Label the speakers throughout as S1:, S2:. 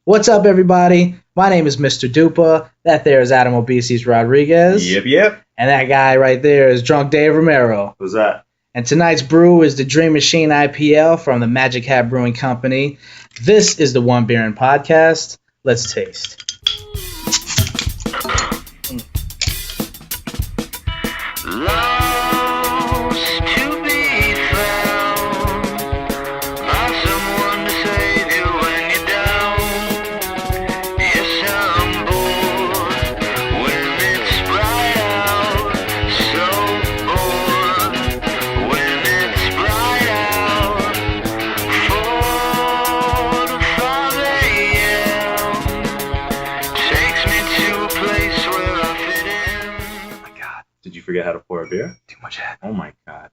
S1: What's up, everybody? My name is Mr. Dupa. That there is Adam Obeses Rodriguez.
S2: Yep.
S1: And that guy right there is Drunk Dave Romero.
S2: Who's that?
S1: And tonight's brew is the Dream Machine IPL from the Magic Hat Brewing Company. This is the One Beer In Podcast. Let's taste.
S2: Forget how to pour a beer?
S1: Too much hat.
S2: Oh my god.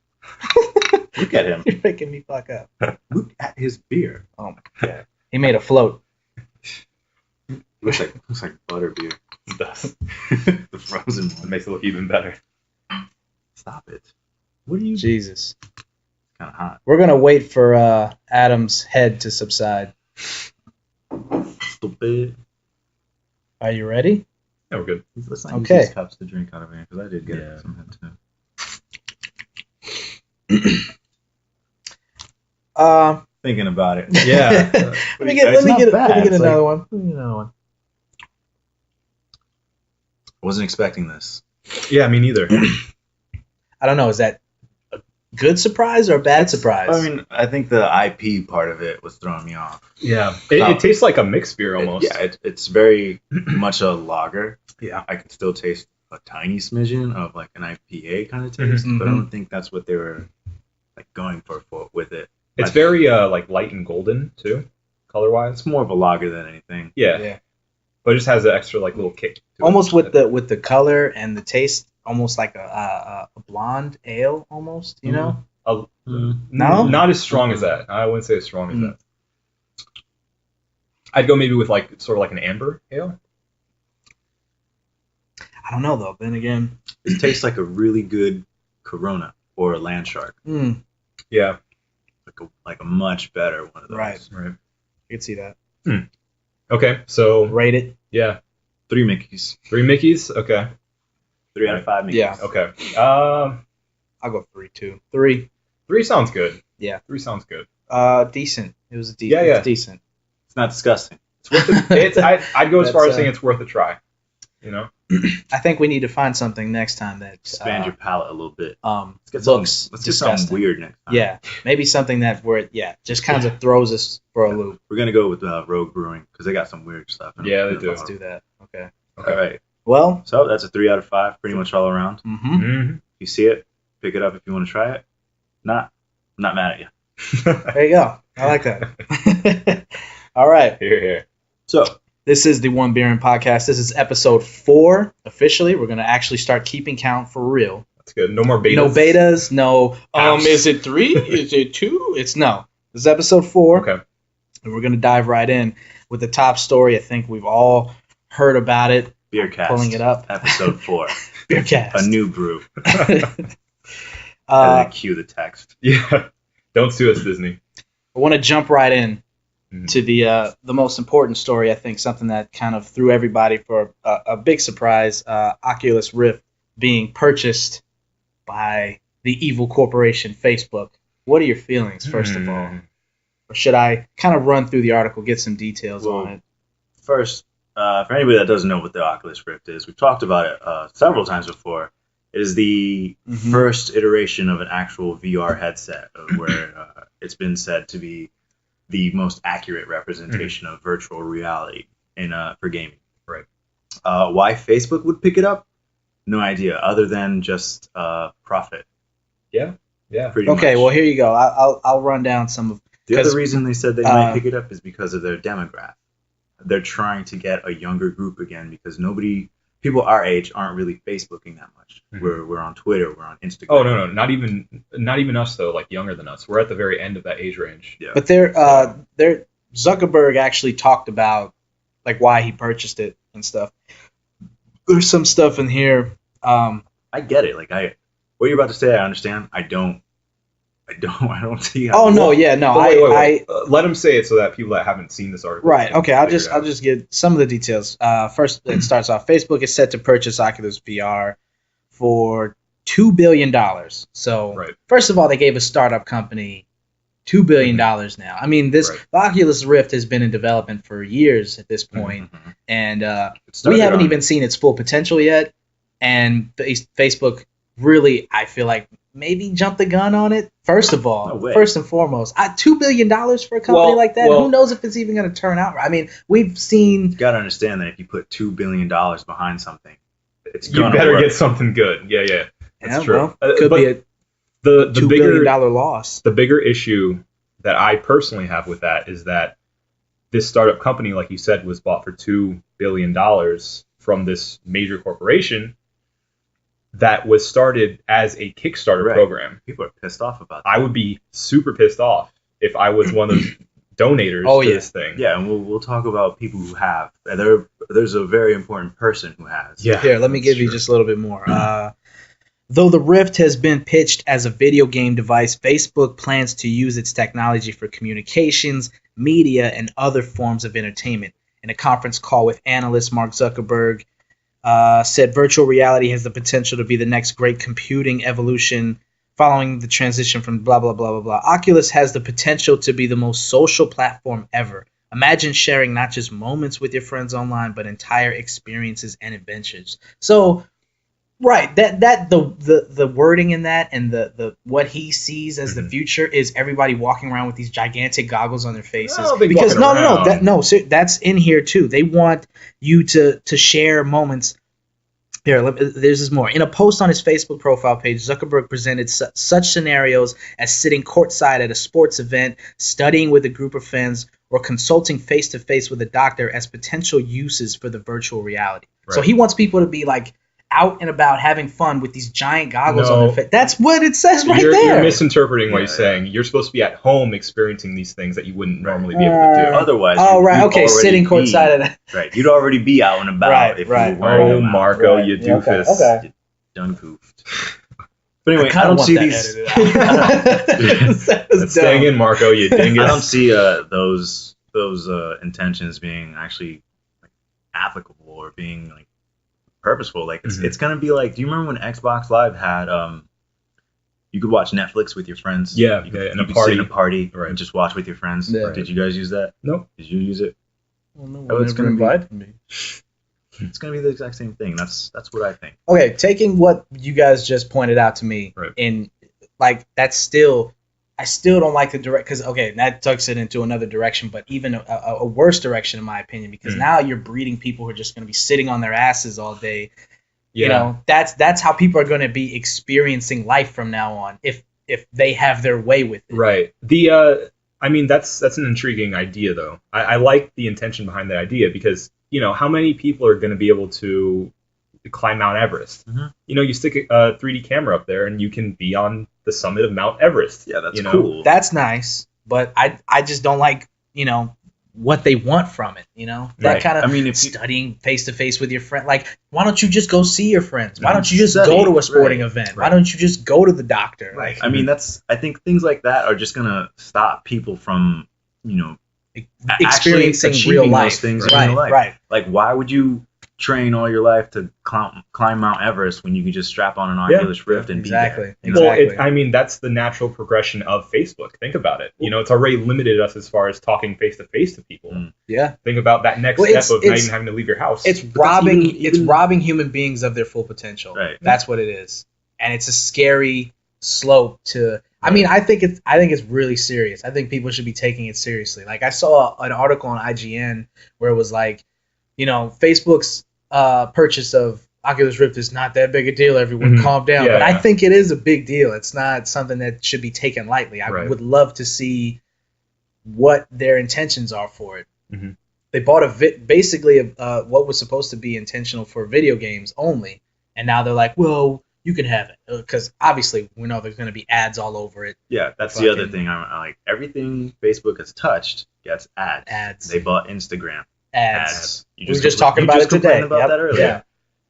S2: Look at him.
S1: You're making me fuck up.
S2: Look at his beer.
S1: Oh my god. He made a float.
S2: Looks like butter beer. It does. The frozen one makes it look even better. Stop it. What are you?
S1: Jesus.
S2: It's kind of hot.
S1: We're gonna wait for Adam's head to subside.
S2: Stupid.
S1: Are you ready?
S2: Yeah, we're good. Let's not use these cups to drink out of here, because I did get some head too. Thinking about it.
S1: Yeah. let me get another one.
S2: I wasn't expecting this.
S3: Yeah, me neither.
S1: I don't know. Is that a good surprise or a bad surprise?
S2: I mean, I think the IP part of it was throwing me off.
S3: Yeah. It tastes like a mixed beer almost.
S2: It's very much a lager.
S3: Yeah.
S2: I can still taste a tiny smidgen of like an IPA kind of taste, but I don't think that's what they were like going for with it.
S3: It's very like light and golden too, color wise.
S2: It's more of a lager than anything.
S3: Yeah. But it just has an extra like little kick to
S1: almost it. with the color and the taste, almost like a blonde ale almost, you know?
S3: No?
S1: Not
S3: as strong as that. I wouldn't say as strong as that. I'd go maybe with like sort of like an amber ale.
S1: I don't know though. Then again,
S2: it tastes like a really good Corona or a Land Shark.
S3: Yeah,
S2: like a much better one of those.
S1: Right.
S3: I
S1: can see that.
S3: Okay, so
S1: rate it.
S3: Yeah,
S2: 3 Mickeys.
S3: 3 Mickeys. Okay.
S2: 3 out of 5 Mickeys.
S1: Yeah.
S3: Okay.
S1: I'll go 3 too. 3.
S3: 3 sounds good.
S1: Yeah.
S3: 3 sounds good.
S1: Decent. It was decent.
S3: Yeah.
S1: It was decent.
S2: It's not disgusting.
S3: It's worth it. I'd go as far as saying it's worth a try. You know.
S1: I think we need to find something next time that
S2: expand your palate a little bit.
S1: Looks
S2: let's do something weird next time.
S1: Yeah, maybe something that just kind of throws us for a loop.
S2: We're gonna go with Rogue Brewing because they got some weird stuff.
S3: Yeah, they do.
S1: Let's do that. Okay.
S2: All right.
S1: Well,
S2: so that's a 3 out of 5, pretty much all around.
S1: Mm-hmm.
S2: You see it, pick it up if you want to try it. I'm not mad at you.
S1: There you go. I like that. All right.
S3: Here.
S2: So.
S1: This is the One Beer In Podcast. This is episode 4 officially. We're going to actually start keeping count for real.
S3: That's good. No more betas.
S1: No betas. No, is it 3? Is it 2? This is episode 4.
S3: Okay.
S1: And we're going to dive right in with the top story. I think we've all heard about it.
S2: Beercast.
S1: Pulling it up.
S2: Episode 4.
S1: Beercast.
S2: A new brew. And then cue the text.
S3: Yeah. Don't sue us, Disney.
S1: I want to jump right in to the most important story, I think, something that kind of threw everybody for a big surprise, Oculus Rift being purchased by the evil corporation Facebook. What are your feelings, first of all? Or should I kind of run through the article, get some details on it?
S2: First, for anybody that doesn't know what the Oculus Rift is, we've talked about it several times before. It is the first iteration of an actual VR headset where it's been said to be the most accurate representation of virtual reality for gaming.
S3: Right.
S2: Why Facebook would pick it up? No idea, other than just profit.
S3: Yeah.
S2: Pretty much.
S1: Well, here you go. I'll run down some of
S2: the other reason they said they might pick it up is because of their demographic. They're trying to get a younger group again because people our age aren't really Facebooking that much. We're on Twitter, we're on Instagram.
S3: Oh no, not even us though. Like younger than us, we're at the very end of that age range.
S2: Yeah.
S1: But Zuckerberg actually talked about like why he purchased it and stuff. There's some stuff in here.
S2: I get it. Like what you're about to say, I understand. I don't I don't see how.
S1: Oh no, yeah, no.
S3: But wait. Let him say it so that people that haven't seen this article.
S1: Right. Okay. I'll
S3: figure it out.
S1: just get some of the details. First, it starts off. Facebook is set to purchase Oculus VR for $2 billion. So,
S3: Right.
S1: first of all, they gave a startup company $2 billion now. I mean, the Oculus Rift has been in development for years at this point, and we haven't even seen its full potential yet. And Facebook really, I feel like, maybe jumped the gun on it. First of all, first and foremost, $2 billion for a company like that. Who knows if it's even going to turn out right? I mean, we've seen.
S2: You got to understand that if you put $2 billion behind something,
S3: you better get something good. Yeah. That's true.
S1: Well, could be a $2 billion loss.
S3: The bigger issue that I personally have with that is that this startup company, like you said, was bought for $2 billion from this major corporation that was started as a Kickstarter program.
S2: People are pissed off about that.
S3: I would be super pissed off if I was one of those donators to this thing.
S2: Yeah, and we'll talk about people who have. There's a very important person who has.
S1: Yeah. Here, let me give you just a little bit more. Though the Rift has been pitched as a video game device, Facebook plans to use its technology for communications, media, and other forms of entertainment. In a conference call with analyst Mark Zuckerberg, said virtual reality has the potential to be the next great computing evolution following the transition from blah, blah, blah, blah, blah. Oculus has the potential to be the most social platform ever. Imagine sharing not just moments with your friends online, but entire experiences and adventures. So, right, the wording in that and the what he sees as the future is everybody walking around with these gigantic goggles on their faces. Because that's in here too. They want you to share moments. Here, there's this more. In a post on his Facebook profile page, Zuckerberg presented such scenarios as sitting courtside at a sports event, studying with a group of friends, or consulting face-to-face with a doctor as potential uses for the virtual reality. Right. So he wants people to be like out and about having fun with these giant goggles on their face. That's what it says there.
S3: You're misinterpreting what he's saying. You're supposed to be at home experiencing these things that you wouldn't normally be able to do.
S2: Otherwise,
S1: sitting courtside at
S2: right. You'd already be out and about if you were wearing them.
S3: Marco, you doofus.
S2: Okay. You done goofed. But anyway, I don't see these.
S3: That's staying in, Marco, you dingus.
S2: I don't see those intentions being actually like applicable or being like purposeful. Like it's gonna be like, do you remember when Xbox Live had you could watch Netflix with your friends?
S3: Yeah,
S2: you could
S3: sit
S2: in a party and just watch with your friends.
S1: Yeah.
S2: Did you guys use that?
S3: No.
S2: Did you use it?
S1: Well, no, it's gonna be.
S2: It's gonna be the exact same thing. That's what I think.
S1: Okay, taking what you guys just pointed out to me, in like that's still. I still don't like the direct because that tucks it into another direction, but even a worse direction in my opinion, because now you're breeding people who are just going to be sitting on their asses all day. Yeah. You know, that's how people are going to be experiencing life from now on if they have their way with it.
S3: Right. I mean that's an intriguing idea though. I like the intention behind the idea because how many people are going to be able to climb Mount Everest? You stick a 3D camera up there and you can be on the summit of Mount Everest.
S2: Yeah, that's cool.
S1: That's nice, but I just don't like what they want from it. That kind of. I mean, studying face to face with your friend. Like, why don't you just go see your friends? Why don't you just go to a sporting event? Why don't you just go to the doctor?
S2: Right. I mean, I think things like that are just gonna stop people from
S1: experiencing real life
S2: those things in real life. Right. Like, why would you train all your life to climb Mount Everest when you can just strap on an Oculus Rift and be there?
S1: Exactly.
S3: Well, that's the natural progression of Facebook. Think about it. It's already limited us as far as talking face to face to people.
S1: Yeah.
S3: Think about that next step of not even having to leave your house.
S1: It's robbing human beings of their full potential.
S2: Right.
S1: That's what it is, and it's a scary slope to. I mean, I think it's really serious. I think people should be taking it seriously. Like I saw an article on IGN where it was like, Facebook's purchase of Oculus Rift is not that big a deal. Everyone calm down. But I think it is a big deal. It's not something that should be taken lightly. I would love to see what their intentions are for it. They bought basically what was supposed to be intentional for video games only. And now they're like, well, you can have it. Because obviously we know there's going to be ads all over it.
S2: Yeah, that's the other thing. I like everything Facebook has touched gets ads. They bought Instagram. Ads.
S1: We were just talking about it today.
S2: About that earlier. Yeah.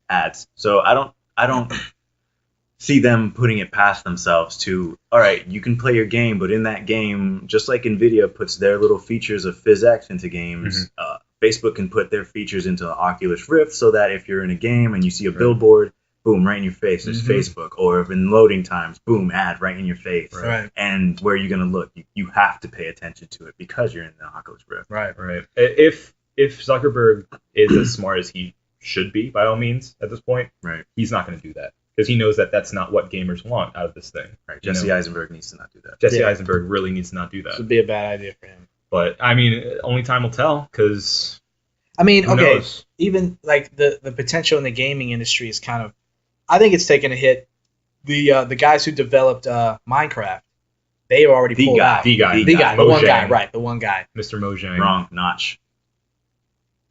S2: Ads. So I don't see them putting it past themselves to, all right, you can play your game, but in that game, just like NVIDIA puts their little features of PhysX into games, Facebook can put their features into the Oculus Rift so that if you're in a game and you see a billboard, boom, right in your face, there's Facebook. Or if in loading times, boom, ad right in your face.
S1: Right.
S2: And where are you going to look? You have to pay attention to it because you're in the Oculus Rift.
S3: Right. If Zuckerberg is as smart as he should be, by all means, at this point, he's not going to do that. Because he knows that that's not what gamers want out of this thing.
S2: Right. Jesse Eisenberg needs to not do that.
S3: Jesse Eisenberg really needs to not do that.
S1: This would be a bad idea for him.
S3: But, I mean, only time will tell, because
S1: who
S3: knows?
S1: knows? Even, like, the potential in the gaming industry is kind of, I think it's taken a hit. The guys who developed Minecraft, they already pulled out.
S3: The guy.
S1: The one guy, right, the one guy.
S3: Mr. Mojang.
S2: Wrong. Notch.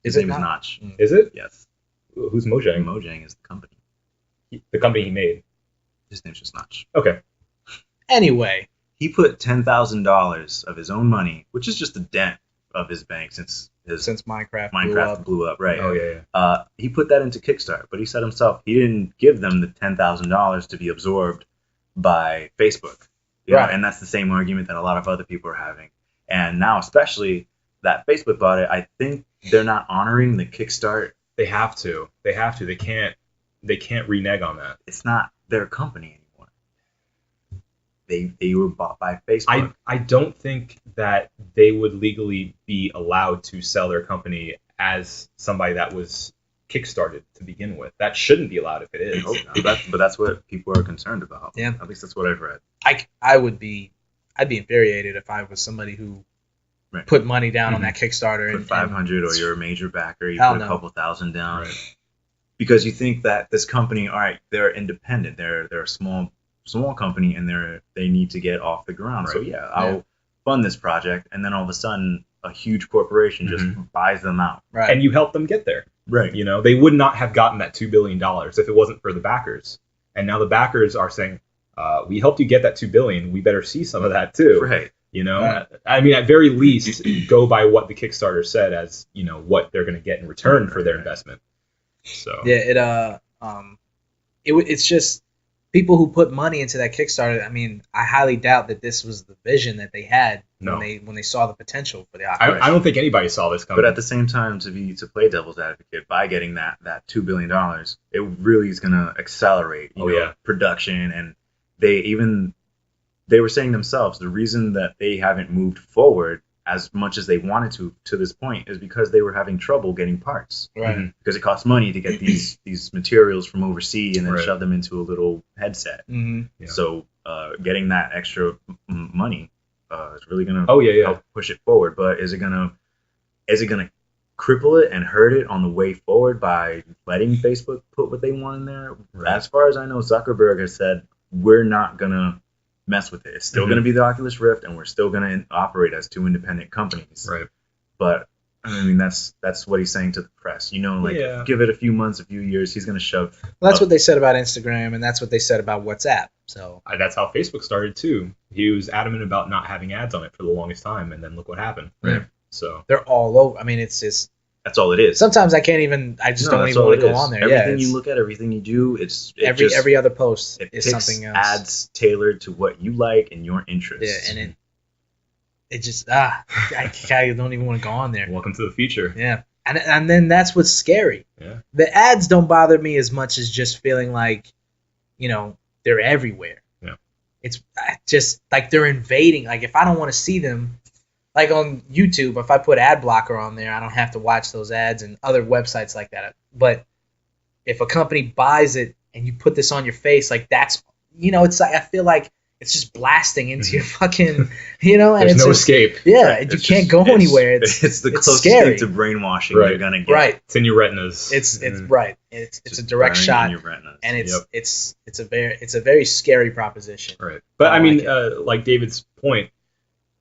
S2: His name is Notch.
S3: Is it?
S2: Yes.
S3: Who's Mojang?
S2: Mojang is the company.
S3: The company he made.
S2: His name's just Notch.
S3: Okay.
S1: Anyway.
S2: He put $10,000 of his own money, which is just a dent of his bank since
S1: Minecraft
S2: blew up, right?
S3: Oh, yeah.
S2: He put that into Kickstarter, but he said himself he didn't give them the $10,000 to be absorbed by Facebook. You know? And that's the same argument that a lot of other people are having. And now, especially that Facebook bought it, I think they're not honoring the Kickstart.
S3: They have to. They can't renege on that.
S2: It's not their company anymore. They were bought by Facebook.
S3: I don't think that they would legally be allowed to sell their company as somebody that was kickstarted to begin with. That shouldn't be allowed if it is.
S2: But that's what people are concerned about.
S1: Yeah.
S2: At least that's what I've read.
S1: I'd be infuriated if I was somebody who put money down on that Kickstarter.
S2: Put 500 or you're a major backer, you
S1: Hell
S2: put
S1: no.
S2: a couple thousand down. Because you think that this company, all right, they're independent. They're a small company and they need to get off the ground. So I'll fund this project, and then all of a sudden a huge corporation just buys them out.
S1: Right.
S3: And you help them get there.
S2: Right.
S3: You know, they would not have gotten that $2 billion if it wasn't for the backers. And now the backers are saying, we helped you get that $2 billion. We better see some of that too.
S2: Right.
S3: You know, I mean, at very least, go by what the Kickstarter said as, you know, what they're going to get in return for their investment. So
S1: yeah, it's just people who put money into that Kickstarter. I mean, I highly doubt that this was the vision that they had when they saw the potential for the operation.
S3: I don't think anybody saw this coming.
S2: But at the same time, to play devil's advocate, by getting that $2 billion, it really is going to accelerate production. And they were saying themselves, the reason that they haven't moved forward as much as they wanted to this point is because they were having trouble getting parts.
S1: Right.
S2: Because it costs money to get these materials from overseas and then shove them into a little headset.
S1: Mm-hmm.
S3: Yeah.
S2: So getting that extra money is really going to help push it forward. But is it going to cripple it and hurt it on the way forward by letting Facebook put what they want in there? Right. As far as I know, Zuckerberg has said, we're not going to mess with it. It's still going to be the Oculus Rift, and we're still going to operate as two independent companies.
S3: Right.
S2: But I mean, that's what he's saying to the press. You know, give it a few months, a few years, he's going to shove.
S1: Well, that's what they said about Instagram, and that's what they said about WhatsApp. So
S3: that's how Facebook started too. He was adamant about not having ads on it for the longest time, and then look what happened.
S1: Right.
S3: So
S1: they're all over. I mean, it's just.
S2: That's all it is.
S1: Sometimes I can't even. I just don't even want to go on there.
S2: Everything you look at, everything you do,
S1: every other post is something else.
S2: Ads tailored to what you like and your interests.
S1: Yeah, and it just I don't even want to go on there.
S3: Welcome to the future.
S1: Yeah, and then that's what's scary.
S3: Yeah.
S1: The ads don't bother me as much as just feeling like, you know, they're everywhere.
S3: Yeah.
S1: It's just like they're invading. Like if I don't want to see them. Like on YouTube, if I put ad blocker on there, I don't have to watch those ads and other websites like that. But if a company buys it and you put this on your face, like that's, you know, it's like I feel like it's just blasting into your fucking, you know, and
S3: there's
S1: it's
S3: no escape.
S1: Yeah, you can't go anywhere.
S2: It's the closest
S1: scary.
S2: thing to brainwashing you're gonna get.
S1: Right,
S3: it's in your retinas.
S1: It's right. It's a direct shot,
S2: in your retinas.
S1: And it's a very scary proposition.
S3: Right, but I mean, like David's point.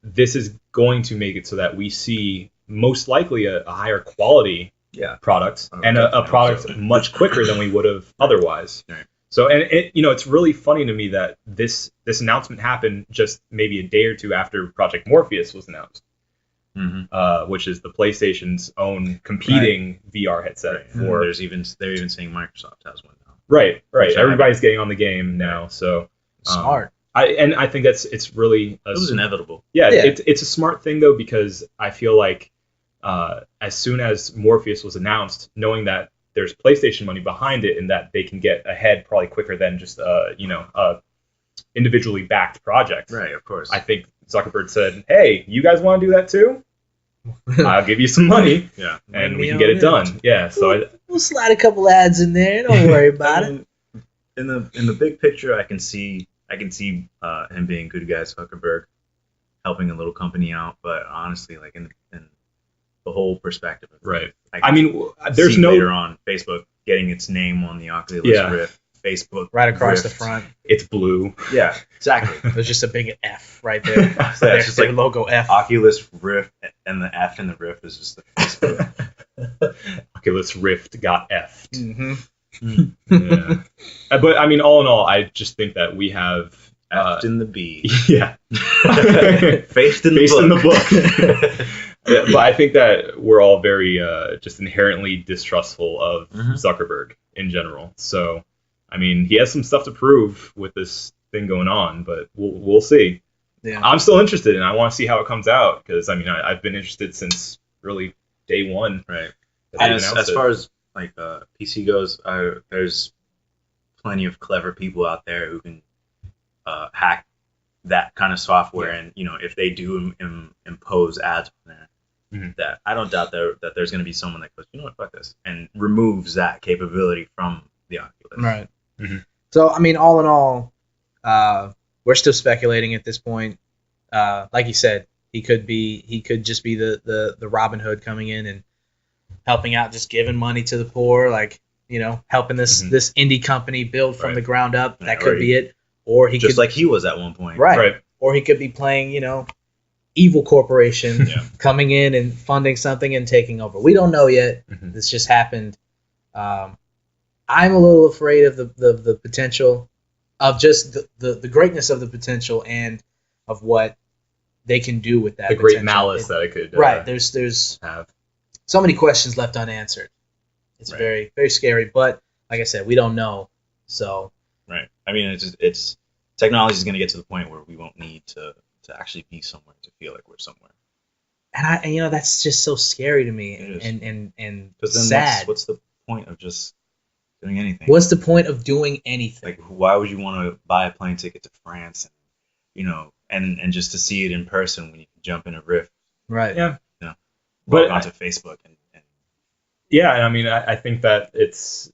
S3: This is going to make it so that we see most likely a higher quality product and a product much quicker than we would have otherwise.
S2: Right.
S3: So, and it's really funny to me that this announcement happened just maybe a day or two after Project Morpheus was announced, which is the PlayStation's own competing VR headset.
S2: Right. They're even saying Microsoft has one now.
S3: Right. Everybody's getting on the game now, so
S1: Smart.
S3: I think it's really
S2: it was inevitable.
S3: Yeah. It's a smart thing though, because I feel like as soon as Morpheus was announced, knowing that there's PlayStation money behind it and that they can get ahead probably quicker than just individually backed project.
S2: Right, of course.
S3: I think Zuckerberg said, "Hey, you guys want to do that too? I'll give you some money,
S2: Yeah.
S3: and we can get it done." Yeah, so
S1: we'll slide a couple ads in there. Don't worry about it.
S2: In the big picture, I can see him being good guy Zuckerberg, helping a little company out. But honestly, like in the whole perspective of
S3: right.
S2: I
S3: mean, there's no
S2: later on Facebook getting its name on the Oculus Rift. Facebook
S1: right across
S2: Rift.
S1: the front.
S3: It's blue.
S2: Yeah, exactly.
S1: There's just a big F right there.
S2: It's just like
S1: logo F.
S2: Oculus Rift, and the F in the Rift is just the Facebook.
S3: Oculus Rift got F'd.
S1: Mm-hmm.
S3: Yeah. But I mean, all in all, I just think that we have
S2: F'd in the B.
S3: Yeah.
S2: Faced in the book.
S3: Yeah, but I think that we're all very just inherently distrustful of Zuckerberg in general. So, I mean, he has some stuff to prove with this thing going on, but we'll see.
S1: Yeah.
S3: I'm still interested, and I want to see how it comes out, because I mean, I've been interested since really day one.
S2: Right. And as far as like PC goes, there's plenty of clever people out there who can hack that kind of software, and if they do impose ads on there, that I don't doubt that there's going to be someone that goes, you know what, fuck this, and removes that capability from the Oculus.
S1: Right. So I mean, all in all, we're still speculating at this point. Like you said, he could just be the Robin Hood coming in and helping out, just giving money to the poor, like helping this indie company build from the ground up. That could be it. Or he
S2: just
S1: could,
S2: like he was at one point.
S1: right? Or he could be playing evil corporation coming in and funding something and taking over. We don't know yet. This just happened. I'm a little afraid of the potential of just the greatness of the potential and of what they can do with that.
S3: The great malice that it could
S1: right. There's
S3: have
S1: so many questions left unanswered. It's very, very scary. But like I said, we don't know. So
S2: right. I mean, it's technology is going to get to the point where we won't need to actually be somewhere to feel like we're somewhere.
S1: And that's just so scary to me.
S2: It is.
S1: And
S2: then
S1: sad.
S2: What's the point of just doing anything?
S1: What's the point of doing anything?
S2: Like, why would you want to buy a plane ticket to France, and just to see it in person when you can jump in a Rift?
S1: Right.
S3: Yeah.
S2: But onto Facebook and
S3: yeah, and I mean, I think that it's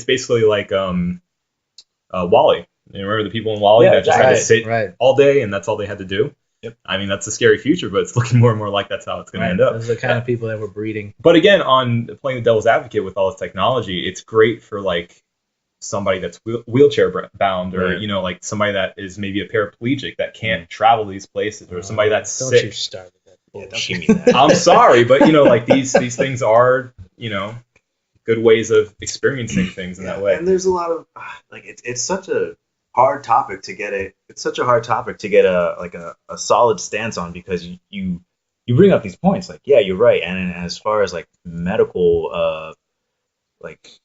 S3: basically like Wall-E. You remember the people in Wall-E that just had to sit all day, and that's all they had to do?
S2: Yep.
S3: I mean, that's a scary future, but it's looking more and more like that's how it's going to end up.
S1: Those are the kind of people that we're breeding.
S3: But again, on playing the devil's advocate with all this technology, it's great for like somebody that's wheelchair bound, or like somebody that is maybe a paraplegic that can't travel these places, or somebody that's sick.
S1: Don't you start with that.
S2: Yeah, don't give me that.
S3: I'm sorry, but like these things are good ways of experiencing things in that way.
S2: And there's a lot of it's such a hard topic to get a solid stance on, because you bring up these points, like, yeah, you're right. And as far as like medical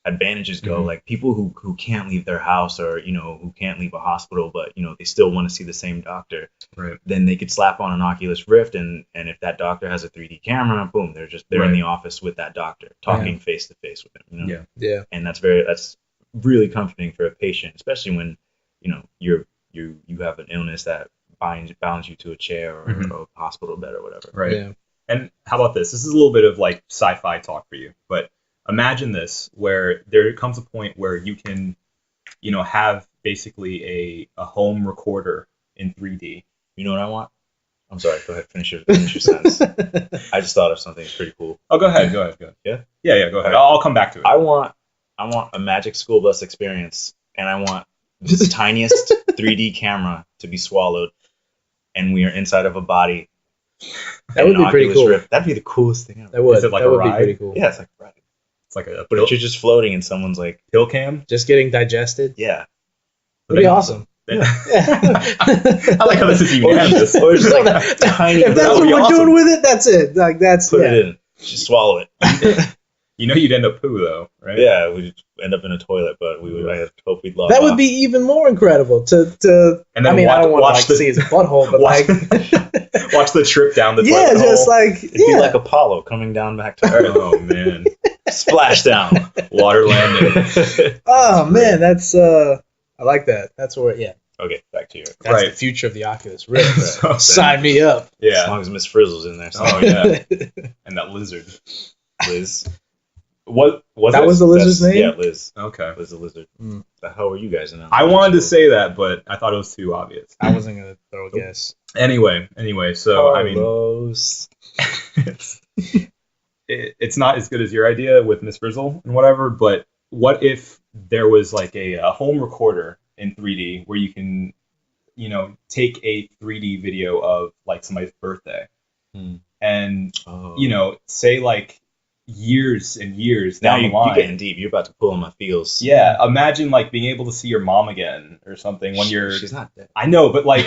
S2: advantages go, like people who can't leave their house, or who can't leave a hospital, but they still want to see the same doctor,
S3: right?
S2: Then they could slap on an Oculus Rift, and if that doctor has a 3D camera, boom, they're in the office with that doctor, talking face to face with him.
S1: Yeah.
S2: And that's really comforting for a patient, especially when you have an illness that bounds you to a chair or a hospital bed or whatever.
S3: Right.
S1: Yeah.
S3: And how about this? This is a little bit of like sci-fi talk for you, but imagine this, where there comes a point where you can, have basically a home recorder in 3D.
S2: You know what I want? I'm sorry. Go ahead. Finish your sentence. I just thought of something pretty cool.
S3: Oh, go ahead.
S2: Yeah.
S3: Yeah. Go ahead. I'll come back to it.
S2: I want a Magic School Bus experience, and I want the tiniest 3D camera to be swallowed, and we are inside of a body.
S1: That would be pretty cool.
S2: That'd be the coolest thing ever.
S1: That would.
S3: Is it like
S1: that
S3: a
S1: would
S3: ride?
S1: be pretty cool.
S2: Yeah, it's like a ride.
S3: It's like a
S2: But you're just floating, and someone's like,
S3: pill cam.
S1: Just getting digested.
S2: yeah.
S1: That'd be awesome.
S3: Yeah. I like how this is unanimous.
S2: Or just like tiny.
S1: If that's what we're doing with it, that's it. Like that's
S2: Put it in. Just swallow it.
S3: You know you'd end up poo though, right?
S2: Yeah, we'd end up in a toilet, but I hope we'd log
S1: That would
S2: off.
S1: be even more incredible to.
S3: And then
S1: I mean, I don't want to
S3: watch
S1: see his butthole, but
S3: watch,
S1: like,
S3: watch the trip down the
S1: yeah,
S3: toilet
S1: just
S3: hole.
S1: like
S2: It'd be like Apollo coming down back to Earth.
S3: Oh man,
S2: Splashdown.
S3: water landing.
S1: oh man, that's I like that. That's where
S2: Okay, back to you.
S1: that's
S3: Right.
S1: the future of the Oculus Rift.
S3: So
S1: Sign me up.
S2: As
S3: Yeah.
S2: long as Miss Frizzle's in there.
S3: Oh yeah. And that lizard.
S2: Liz.
S3: What was
S1: That
S3: it?
S1: was the lizard's name?
S2: Yeah, Liz.
S3: Okay.
S2: Liz the lizard.
S1: Mm.
S2: The hell were you guys in?
S3: I wanted to say that, but I thought it was too obvious.
S1: I wasn't gonna throw a guess.
S3: Anyway, so I mean,
S2: Carlos.
S3: it's not as good as your idea with Miss Frizzle and whatever, but what if there was like a home recorder in 3D where you can, take a 3D video of like somebody's birthday and, say like years and years
S2: Now
S3: down the
S2: you're
S3: line.
S2: getting deep. You're about to pull on my feels.
S3: Yeah, imagine like being able to see your mom again or something when you're.
S2: She's not dead.
S3: I know, but like,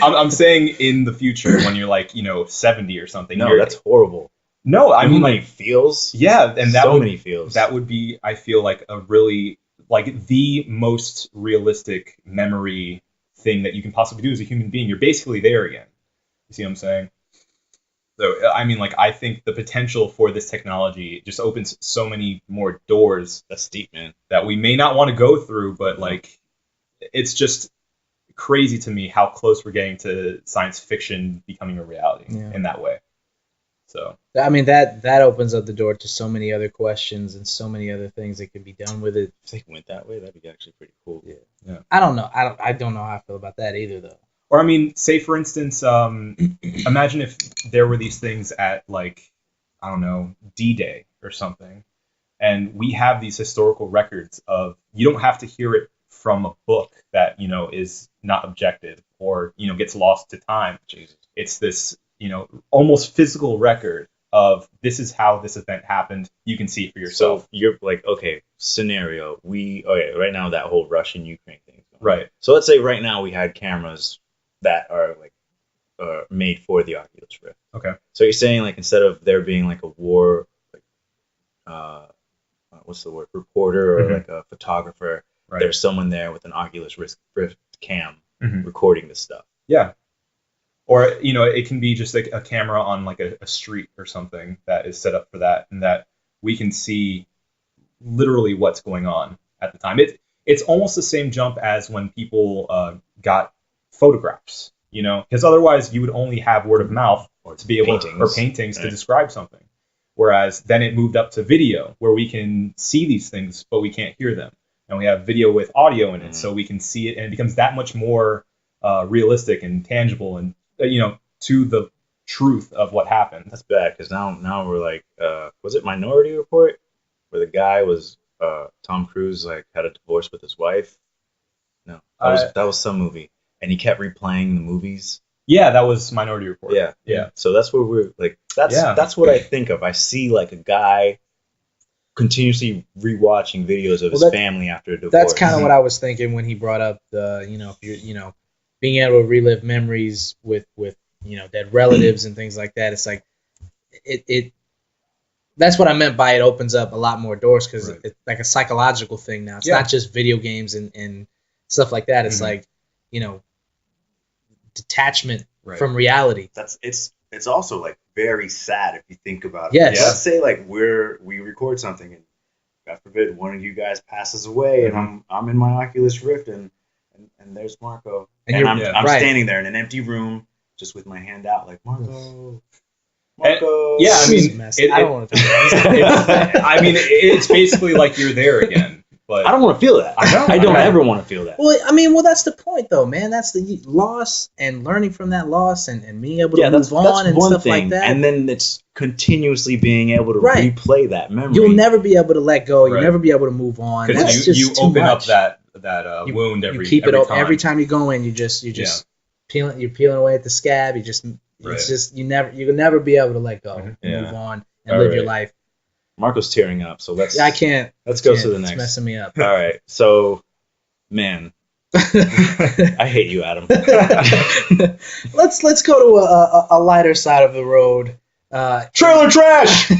S3: I'm saying in the future when you're like 70 or something.
S2: No, that's horrible.
S3: No, I mean
S2: like
S3: like
S2: feels.
S3: yeah, and that
S2: so
S3: would,
S2: many feels.
S3: that would be, I feel like, a really like the most realistic memory thing that you can possibly do as a human being. You're basically there again. You see what I'm saying? So I mean, like, I think the potential for this technology just opens so many more doors
S2: That's deep, man.
S3: that we may not want to go through, but like, it's just crazy to me how close we're getting to science fiction becoming a reality in that way. So
S1: I mean, that opens up the door to so many other questions and so many other things that could be done with it.
S2: If they went that way, that'd be actually pretty cool.
S3: yeah.
S1: I don't know. I don't know how I feel about that either, though.
S3: Or I mean, say for instance, imagine if there were these things at like, I don't know, D-Day or something, and we have these historical records of, you don't have to hear it from a book that is not objective or gets lost to time.
S2: Jesus.
S3: It's this almost physical record of, this is how this event happened. You can see for yourself.
S2: So you're like, okay, scenario. Right now that whole Russian-Ukraine thing.
S3: Right.
S2: So let's say right now we had cameras that are like made for the Oculus Rift.
S3: Okay.
S2: So you're saying like instead of there being like a war, like what's the word, reporter or like a photographer,
S3: Right.
S2: there's someone there with an Oculus Rift cam
S3: Mhm.
S2: recording this stuff.
S3: Yeah. Or, it can be just like a camera on like a street or something that is set up for that, and that we can see literally what's going on at the time. It's almost the same jump as when people got photographs, because otherwise you would only have word of mouth to be able paintings to describe something. Whereas then it moved up to video, where we can see these things, but we can't hear them. And we have video with audio in it, so we can see it, and it becomes that much more realistic and tangible, and to the truth of what happened.
S2: That's bad because now we're like, was it Minority Report where the guy was Tom Cruise like had a divorce with his wife? No, that was some movie, and he kept replaying the movies.
S3: Yeah, that was Minority Report.
S2: Yeah. So that's where we're like, that's what I think of. I see like a guy continuously rewatching videos of his family after a divorce.
S1: That's kind of what I was thinking when he brought up the, if you're, being able to relive memories with dead relatives and things like that. It's like it that's what I meant by it opens up a lot more doors, because it's like a psychological thing now. It's not just video games and stuff like that. It's like, detachment from reality.
S4: It's also like very sad if you think about it.
S1: Yes.
S4: Let's say like we record something and God forbid one of you guys passes away and I'm in my Oculus Rift and there's Marco and I'm standing there in an empty room just with my hand out like Marco.
S3: Yeah, I mean,
S1: I don't want to do
S3: I mean, it's basically like you're there again. But
S2: I don't want to feel that. I don't ever want to feel that.
S1: Well, that's the point, though, man. That's the loss and learning from that loss and being able to move on and stuff like that.
S2: And then it's continuously being able to replay that memory.
S1: You'll never be able to let go. You'll never be able to move on.
S3: Because you open up that wound every time.
S1: You keep it open every time you go in. You're just peeling away at the scab. It's just you'll never be able to let go, move on, and live your life.
S2: Marco's tearing up, so let's.
S1: I can't.
S2: Let's go to the next.
S1: It's messing me up.
S2: All right, so, man, I hate you, Adam.
S1: Let's go to a lighter side of the road.
S4: Trailer trash.
S1: You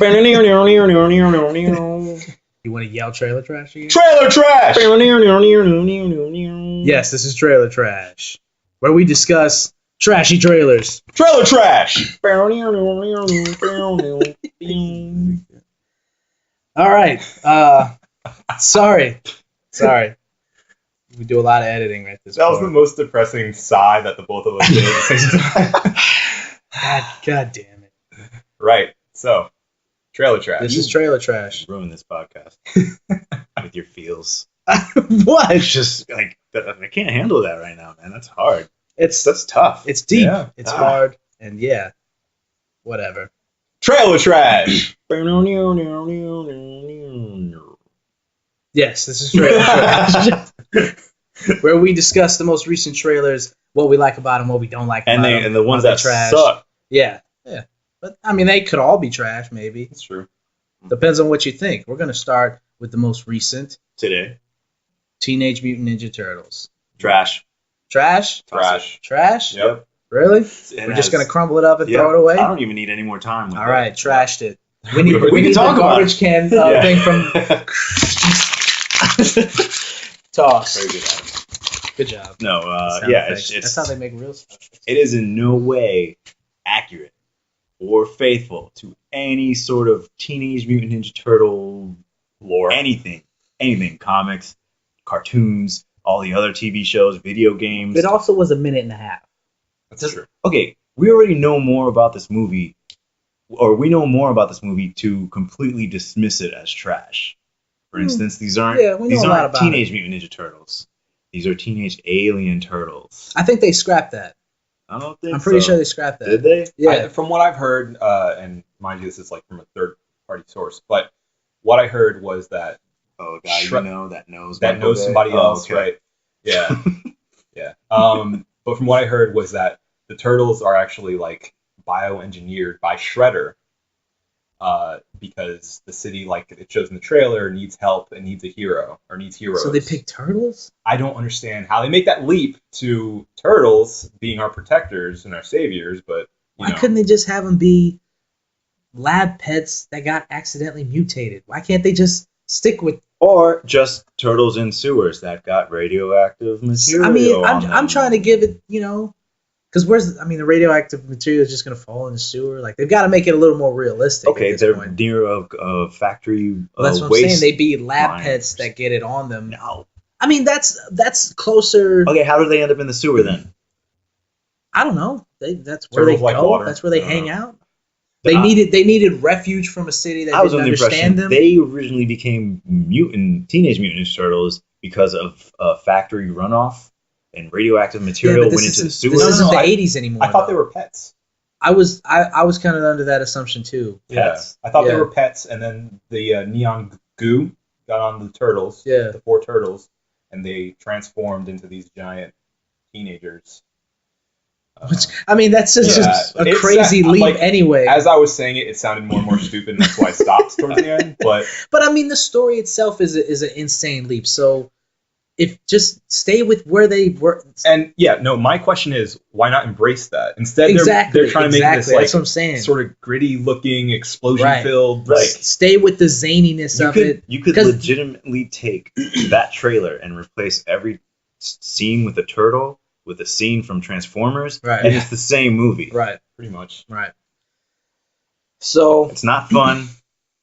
S1: want to yell trailer trash again?
S4: Trailer trash.
S1: Yes, this is Trailer Trash, where we discuss trashy trailers.
S4: Trailer trash.
S1: All right. Sorry. We do a lot of editing right this.
S3: That was the most depressing sigh that the both of us did at the same time.
S1: God damn it.
S3: Right. So, Trailer Trash.
S1: This is Trailer Trash.
S4: Ruin this podcast with your feels.
S1: What?
S4: It's just like I can't handle that right now, man. That's hard.
S1: That's
S4: tough.
S1: It's deep.
S3: Yeah.
S1: It's hard. And yeah, whatever.
S3: Trailer Trash.
S1: Yes, this is Trailer Trash, where we discuss the most recent trailers, what we like about them, what we don't like about them,
S4: and the ones that
S1: trash.
S4: suck.
S1: Yeah. But I mean, they could all be trash, maybe.
S3: That's true.
S1: Depends on what you think. We're gonna start with the most recent
S4: Today.
S1: Teenage Mutant Ninja Turtles.
S4: Trash.
S1: Trash? Trash?
S3: Yep.
S1: Really? We're just gonna crumble it up and throw it away?
S4: I don't even need any more time with
S1: all right,
S4: that.
S1: trashed it. We need
S4: talk
S1: the
S4: about
S1: garbage can thing from Toss.
S4: Very good, Adam.
S1: Good job.
S4: No,
S1: Sound effects.
S4: it's
S1: That's how they make real stuff.
S4: it is in no way accurate or faithful to any sort of Teenage Mutant Ninja Turtle
S3: Lore.
S4: anything, comics, cartoons, all the other TV shows, video games.
S1: It also was a minute and a half.
S3: That's true.
S4: Okay, we already know more about this movie, or we know more about this movie to completely dismiss it as trash. For instance, these aren't
S1: we know a lot about
S4: Teenage Mutant Ninja Turtles. These are Teenage Alien Turtles.
S1: I think they scrapped that.
S4: I don't think
S1: I'm pretty
S4: so.
S1: sure they scrapped that.
S4: Did they?
S1: Yeah.
S3: From what I've heard, and mind you, this is like from a third-party source, but what I heard was that
S4: Oh, a guy you know that knows
S3: somebody else,
S4: okay.
S3: right? Yeah, yeah. But from what I heard was that the turtles are actually like bioengineered by Shredder, because the city, like it shows in the trailer, needs help and needs a hero or needs heroes.
S1: So they picked turtles?
S3: I don't understand how they make that leap to turtles being our protectors and our saviors, but
S1: why couldn't they just have them be lab pets that got accidentally mutated? Why can't they just stick with?
S4: Or just turtles in sewers that got radioactive material.
S1: I mean,
S4: on
S1: I'm trying to give it, because the radioactive material is just going to fall in the sewer. Like, they've got to make it a little more realistic.
S4: Okay, they're near a factory.
S1: Well, that's what I'm saying. They be lab pets that get it on them.
S4: No.
S1: I mean, that's closer.
S4: Okay, how do they end up in the sewer then?
S1: I don't know. That's where
S3: Turtles
S1: they
S3: like
S1: go.
S3: water.
S1: That's where they hang out. They needed refuge from a city that didn't understand them.
S4: They originally became Teenage Mutant Ninja Turtles because of factory runoff and radioactive material went into the sewers.
S1: This isn't the 80s anymore.
S3: I thought they were pets.
S1: I was kind of under that assumption too.
S3: Pets. Yeah. I thought they were pets, and then the neon goo got on the turtles.
S1: Yeah.
S3: The 4 turtles, and they transformed into these giant teenagers.
S1: Which, I mean, that's just a crazy leap anyway.
S3: As I was saying it sounded more and more stupid, and that's why I stopped towards the end. But
S1: I mean, the story itself is an insane leap. So if just stay with where they were.
S3: And my question is, why not embrace that? Instead, they're trying to make this
S1: that's what I'm saying.
S3: Sort of gritty looking, explosion filled.
S1: Right. Stay with the zaniness of it.
S4: You could legitimately take that trailer and replace every scene with a turtle with a scene from Transformers, and it's the same movie.
S1: Right.
S3: Pretty much.
S1: Right. So
S4: it's not fun.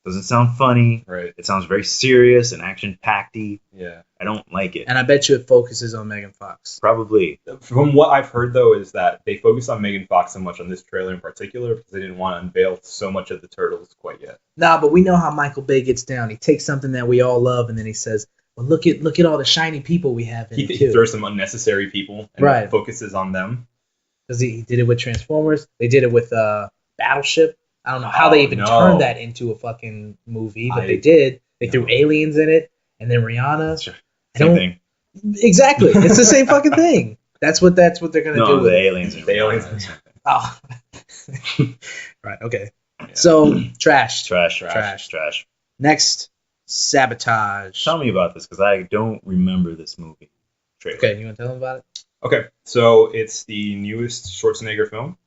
S4: Doesn't sound funny.
S3: Right.
S4: It sounds very serious and action-packedy.
S3: Yeah.
S4: I don't like it.
S1: And I bet you it focuses on Megan Fox.
S4: Probably.
S3: From what I've heard, though, is that they focus on Megan Fox so much on this trailer in particular because they didn't want to unveil so much of the turtles quite yet.
S1: Nah, but we know how Michael Bay gets down. He takes something that we all love, and then he says, well, look at all the shiny people we have in it, too.
S3: He throws some unnecessary people and focuses on them.
S1: Because he did it with Transformers. They did it with Battleship. I don't know how they even turned that into a fucking movie, but they did. They threw aliens in it, and then Rihanna.
S4: Sure. Same thing.
S1: Exactly. It's the same fucking thing. That's what they're going to do.
S4: No, the aliens.
S3: The aliens.
S1: Oh. Right, okay. Yeah. So, trash. Next, Sabotage.
S4: Tell me about this, because I don't remember this movie trailer.
S1: Okay, you want to tell them about it?
S3: Okay, so it's the newest Schwarzenegger film.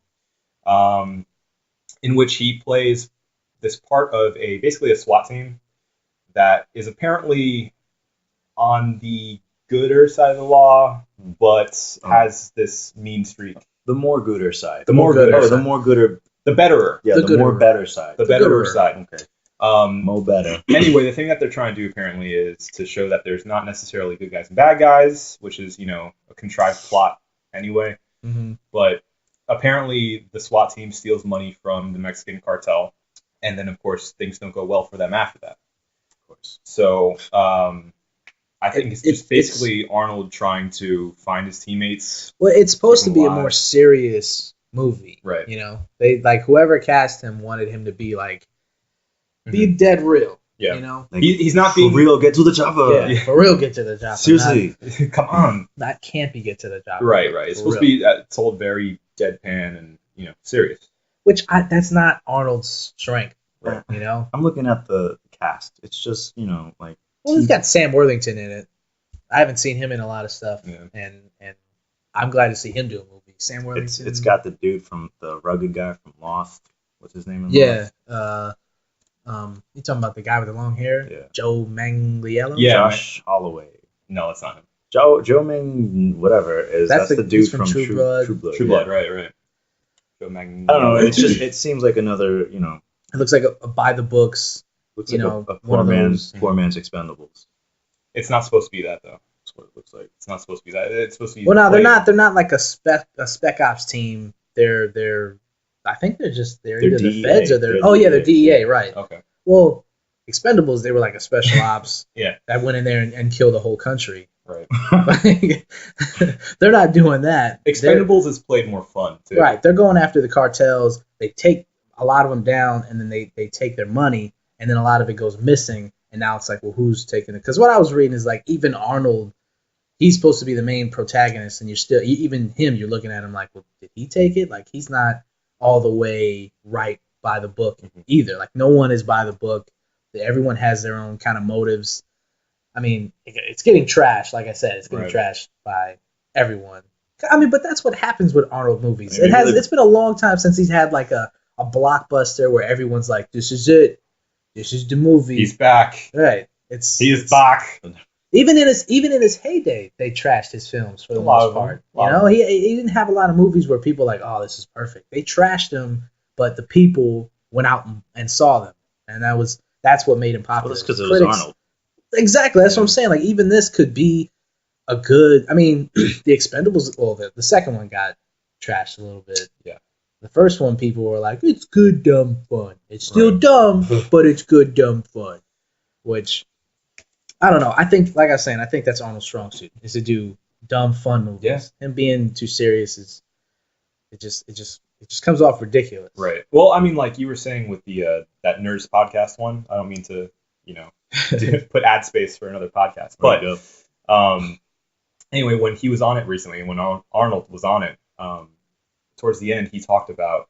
S3: in which he plays this part of basically a SWAT team that is apparently on the gooder side of the law, but has this mean streak.
S2: The more gooder side.
S3: The more gooder.
S2: The more gooder.
S3: The betterer.
S2: Yeah, the more better side.
S3: The betterer side.
S2: Okay. Mo better.
S3: Anyway, the thing that they're trying to do apparently is to show that there's not necessarily good guys and bad guys, which is, a contrived plot anyway.
S1: Mm-hmm.
S3: But apparently the SWAT team steals money from the Mexican cartel, and then, of course, things don't go well for them after that. Of course. So I think it's just basically Arnold trying to find his teammates.
S1: Well, it's supposed to be a more serious movie.
S3: Right.
S1: They whoever cast him wanted him to be be dead real.
S3: Yeah. He's not being
S2: for real. Get to the chopper.
S1: Yeah, for real. Get to the chopper.
S2: Seriously,
S3: come on.
S1: That can't be get to the chopper.
S3: Right. It's supposed to be told very deadpan and serious.
S1: Which that's not Arnold's strength.
S2: Right.
S1: I'm
S2: looking at the cast. It's just
S1: Well, he's got Sam Worthington in it. I haven't seen him in a lot of stuff, and I'm glad to see him do a movie. Sam Worthington.
S2: It's got the dude from the rugged guy from Lost. What's his name?
S1: Lost? You talking about the guy with the long hair?
S2: Yeah.
S1: Joe Manganiello?
S3: Yeah.
S2: Josh Holloway.
S3: No, that's not him.
S2: Joe Mang whatever is that's the dude from True Blood.
S3: True Blood, right. Joe Manganiello.
S2: I don't know. It's just it seems like another
S1: It looks like a by the books.
S2: Looks like a poor man's Expendables.
S3: It's not supposed to be that though. That's what it looks like. It's not supposed to be that. It's supposed to be.
S1: Well, no, they're not like a spec ops team. They're I think they're either
S2: DEA.
S1: the feds or they're DEA, right?
S3: Okay.
S1: Well, Expendables, they were like a special ops.
S3: Yeah.
S1: That went in there and killed the whole country.
S3: Right.
S1: They're not doing that.
S3: Expendables is played more fun too.
S1: Right. They're going after the cartels. They take a lot of them down, and then they take their money, and then a lot of it goes missing. And now it's like, well, who's taking it? Because what I was reading is even Arnold, he's supposed to be the main protagonist, and even him, you're looking at him like, well, did he take it? He's not all the way right by the book either. No one is by the book. Everyone has their own kind of motives. I mean, it's getting trashed. Like I said, it's getting trashed by everyone. I mean, but that's what happens with Arnold movies. It's been a long time since he's had a blockbuster where everyone's like, this is it. This is the movie.
S3: He's back.
S1: Right.
S3: He is back.
S1: Even in his heyday, they trashed his films for the most part. He didn't have a lot of movies where people were like, oh, this is perfect. They trashed him, but the people went out and saw them, and that's what made him popular.
S2: Well, that's because it was Arnold.
S1: Exactly. That's what I'm saying. Even this could be a good. I mean, the Expendables. Well, the second one got trashed a little bit.
S3: Yeah.
S1: The first one, people were like, it's good, dumb fun. It's still dumb, but it's good, dumb fun. Which, I don't know. I think, like I was saying, I think that's Arnold's strong suit, is to do dumb, fun movies.
S3: Yeah.
S1: Him being too serious it just comes off ridiculous.
S3: Right. Well, I mean, like you were saying with the that Nerds podcast one, I don't mean to, put ad space for another podcast. But anyway, when he was on it recently, and when Arnold was on it, towards the end, he talked about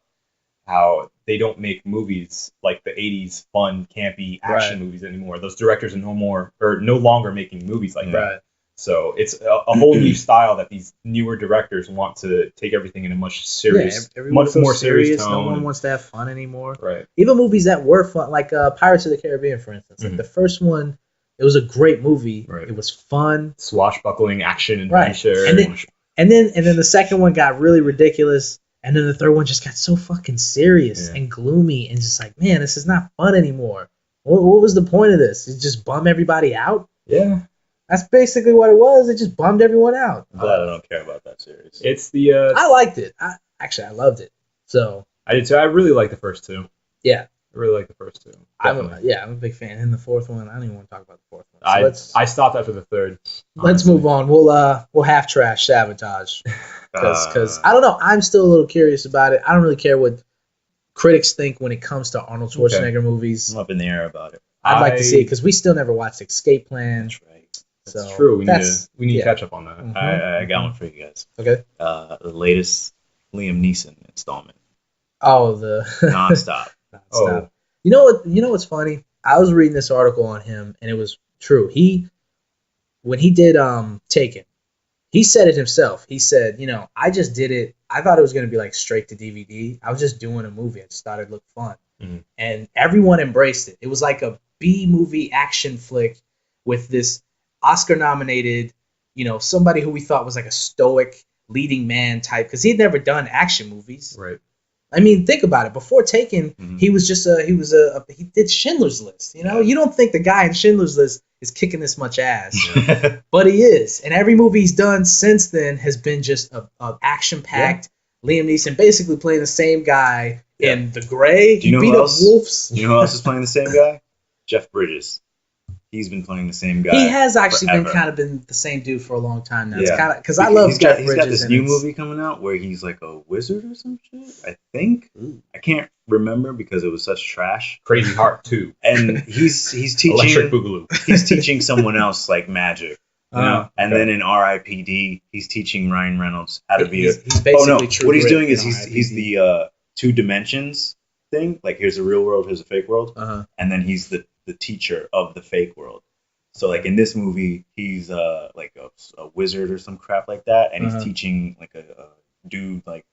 S3: how they don't make movies like the 80s fun, campy action movies anymore. Those directors are no longer making movies like that. So it's a whole new style that these newer directors want to take everything in a much more serious tone.
S1: No one wants to have fun anymore.
S3: Right.
S1: Even movies that were fun, like Pirates of the Caribbean, for instance. The first one, it was a great movie.
S3: Right.
S1: It was fun,
S3: swashbuckling action adventure.
S1: Right. And then the second one got really ridiculous. And then the third one just got so fucking serious and gloomy and just like, man, this is not fun anymore. What was the point of this? It just bum everybody out?
S3: Yeah.
S1: That's basically what it was. It just bummed everyone out.
S2: I'm glad I don't care about that series.
S3: It's the...
S1: I liked it. I loved it. So
S3: I did too. I really like the first two.
S1: Yeah.
S3: I really like the first two.
S1: I'm a big fan. And the fourth one, I don't even want to talk about the fourth one. So
S3: I stopped after the third.
S1: Let's move on. We'll half trash Sabotage. Because I don't know. I'm still a little curious about it. I don't really care what critics think when it comes to Arnold Schwarzenegger movies.
S2: I'm up in the air about it.
S1: I'd like to see it because we still never watched Escape Plan.
S2: That's right.
S3: That's true. We need to catch up on that.
S2: Mm-hmm. I got one for you guys.
S1: Okay.
S2: The latest Liam Neeson installment.
S1: Oh, the
S2: nonstop.
S1: Oh. You know what's funny? I was reading this article on him, and it was true. When he did Taken, he said it himself. He said, I just did it. I thought it was going to be like straight to DVD. I was just doing a movie. I just thought it looked fun. Mm-hmm. And everyone embraced it. It was like a B-movie action flick with this Oscar-nominated, somebody who we thought was like a stoic leading man type, because he'd never done action movies.
S3: Right.
S1: I mean, think about it. Before Taken, he was just he did Schindler's List. You don't think the guy in Schindler's List is kicking this much ass, but he is. And every movie he's done since then has been just a action-packed. Liam Neeson basically playing the same guy in The Grey.
S2: He beat up wolves. You know who else is playing the same guy? Jeff Bridges. He's been playing the same guy.
S1: He has actually been the same dude for a long time now. It's kind of because I love Jeff Bridges.
S2: He's got this new movie coming out where he's like a wizard or some shit. I think. I can't remember because it was such trash.
S3: Crazy Heart 2.
S2: And he's teaching
S3: Electric Boogaloo.
S2: He's teaching someone else like magic. And then in R.I.P.D. he's teaching Ryan Reynolds how to be
S1: he's basically True
S2: what he's doing is he's the two dimensions thing. Like here's a real world, here's a fake world, and then he's the teacher of the fake world. So like in this movie, he's like a wizard or some crap like that, and he's teaching like a dude like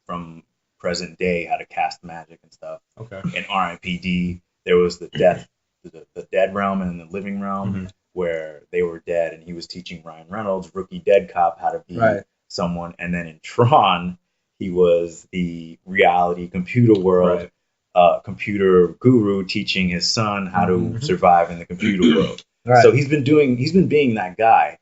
S2: from present day how to cast magic and stuff.
S3: Okay.
S2: In R.I.P.D. there was the dead realm and the living realm where they were dead, and he was teaching Ryan Reynolds, rookie dead cop, how to be someone. And then in Tron, he was the reality computer world. Computer guru teaching his son how to survive in the computer world. So he's been being that guy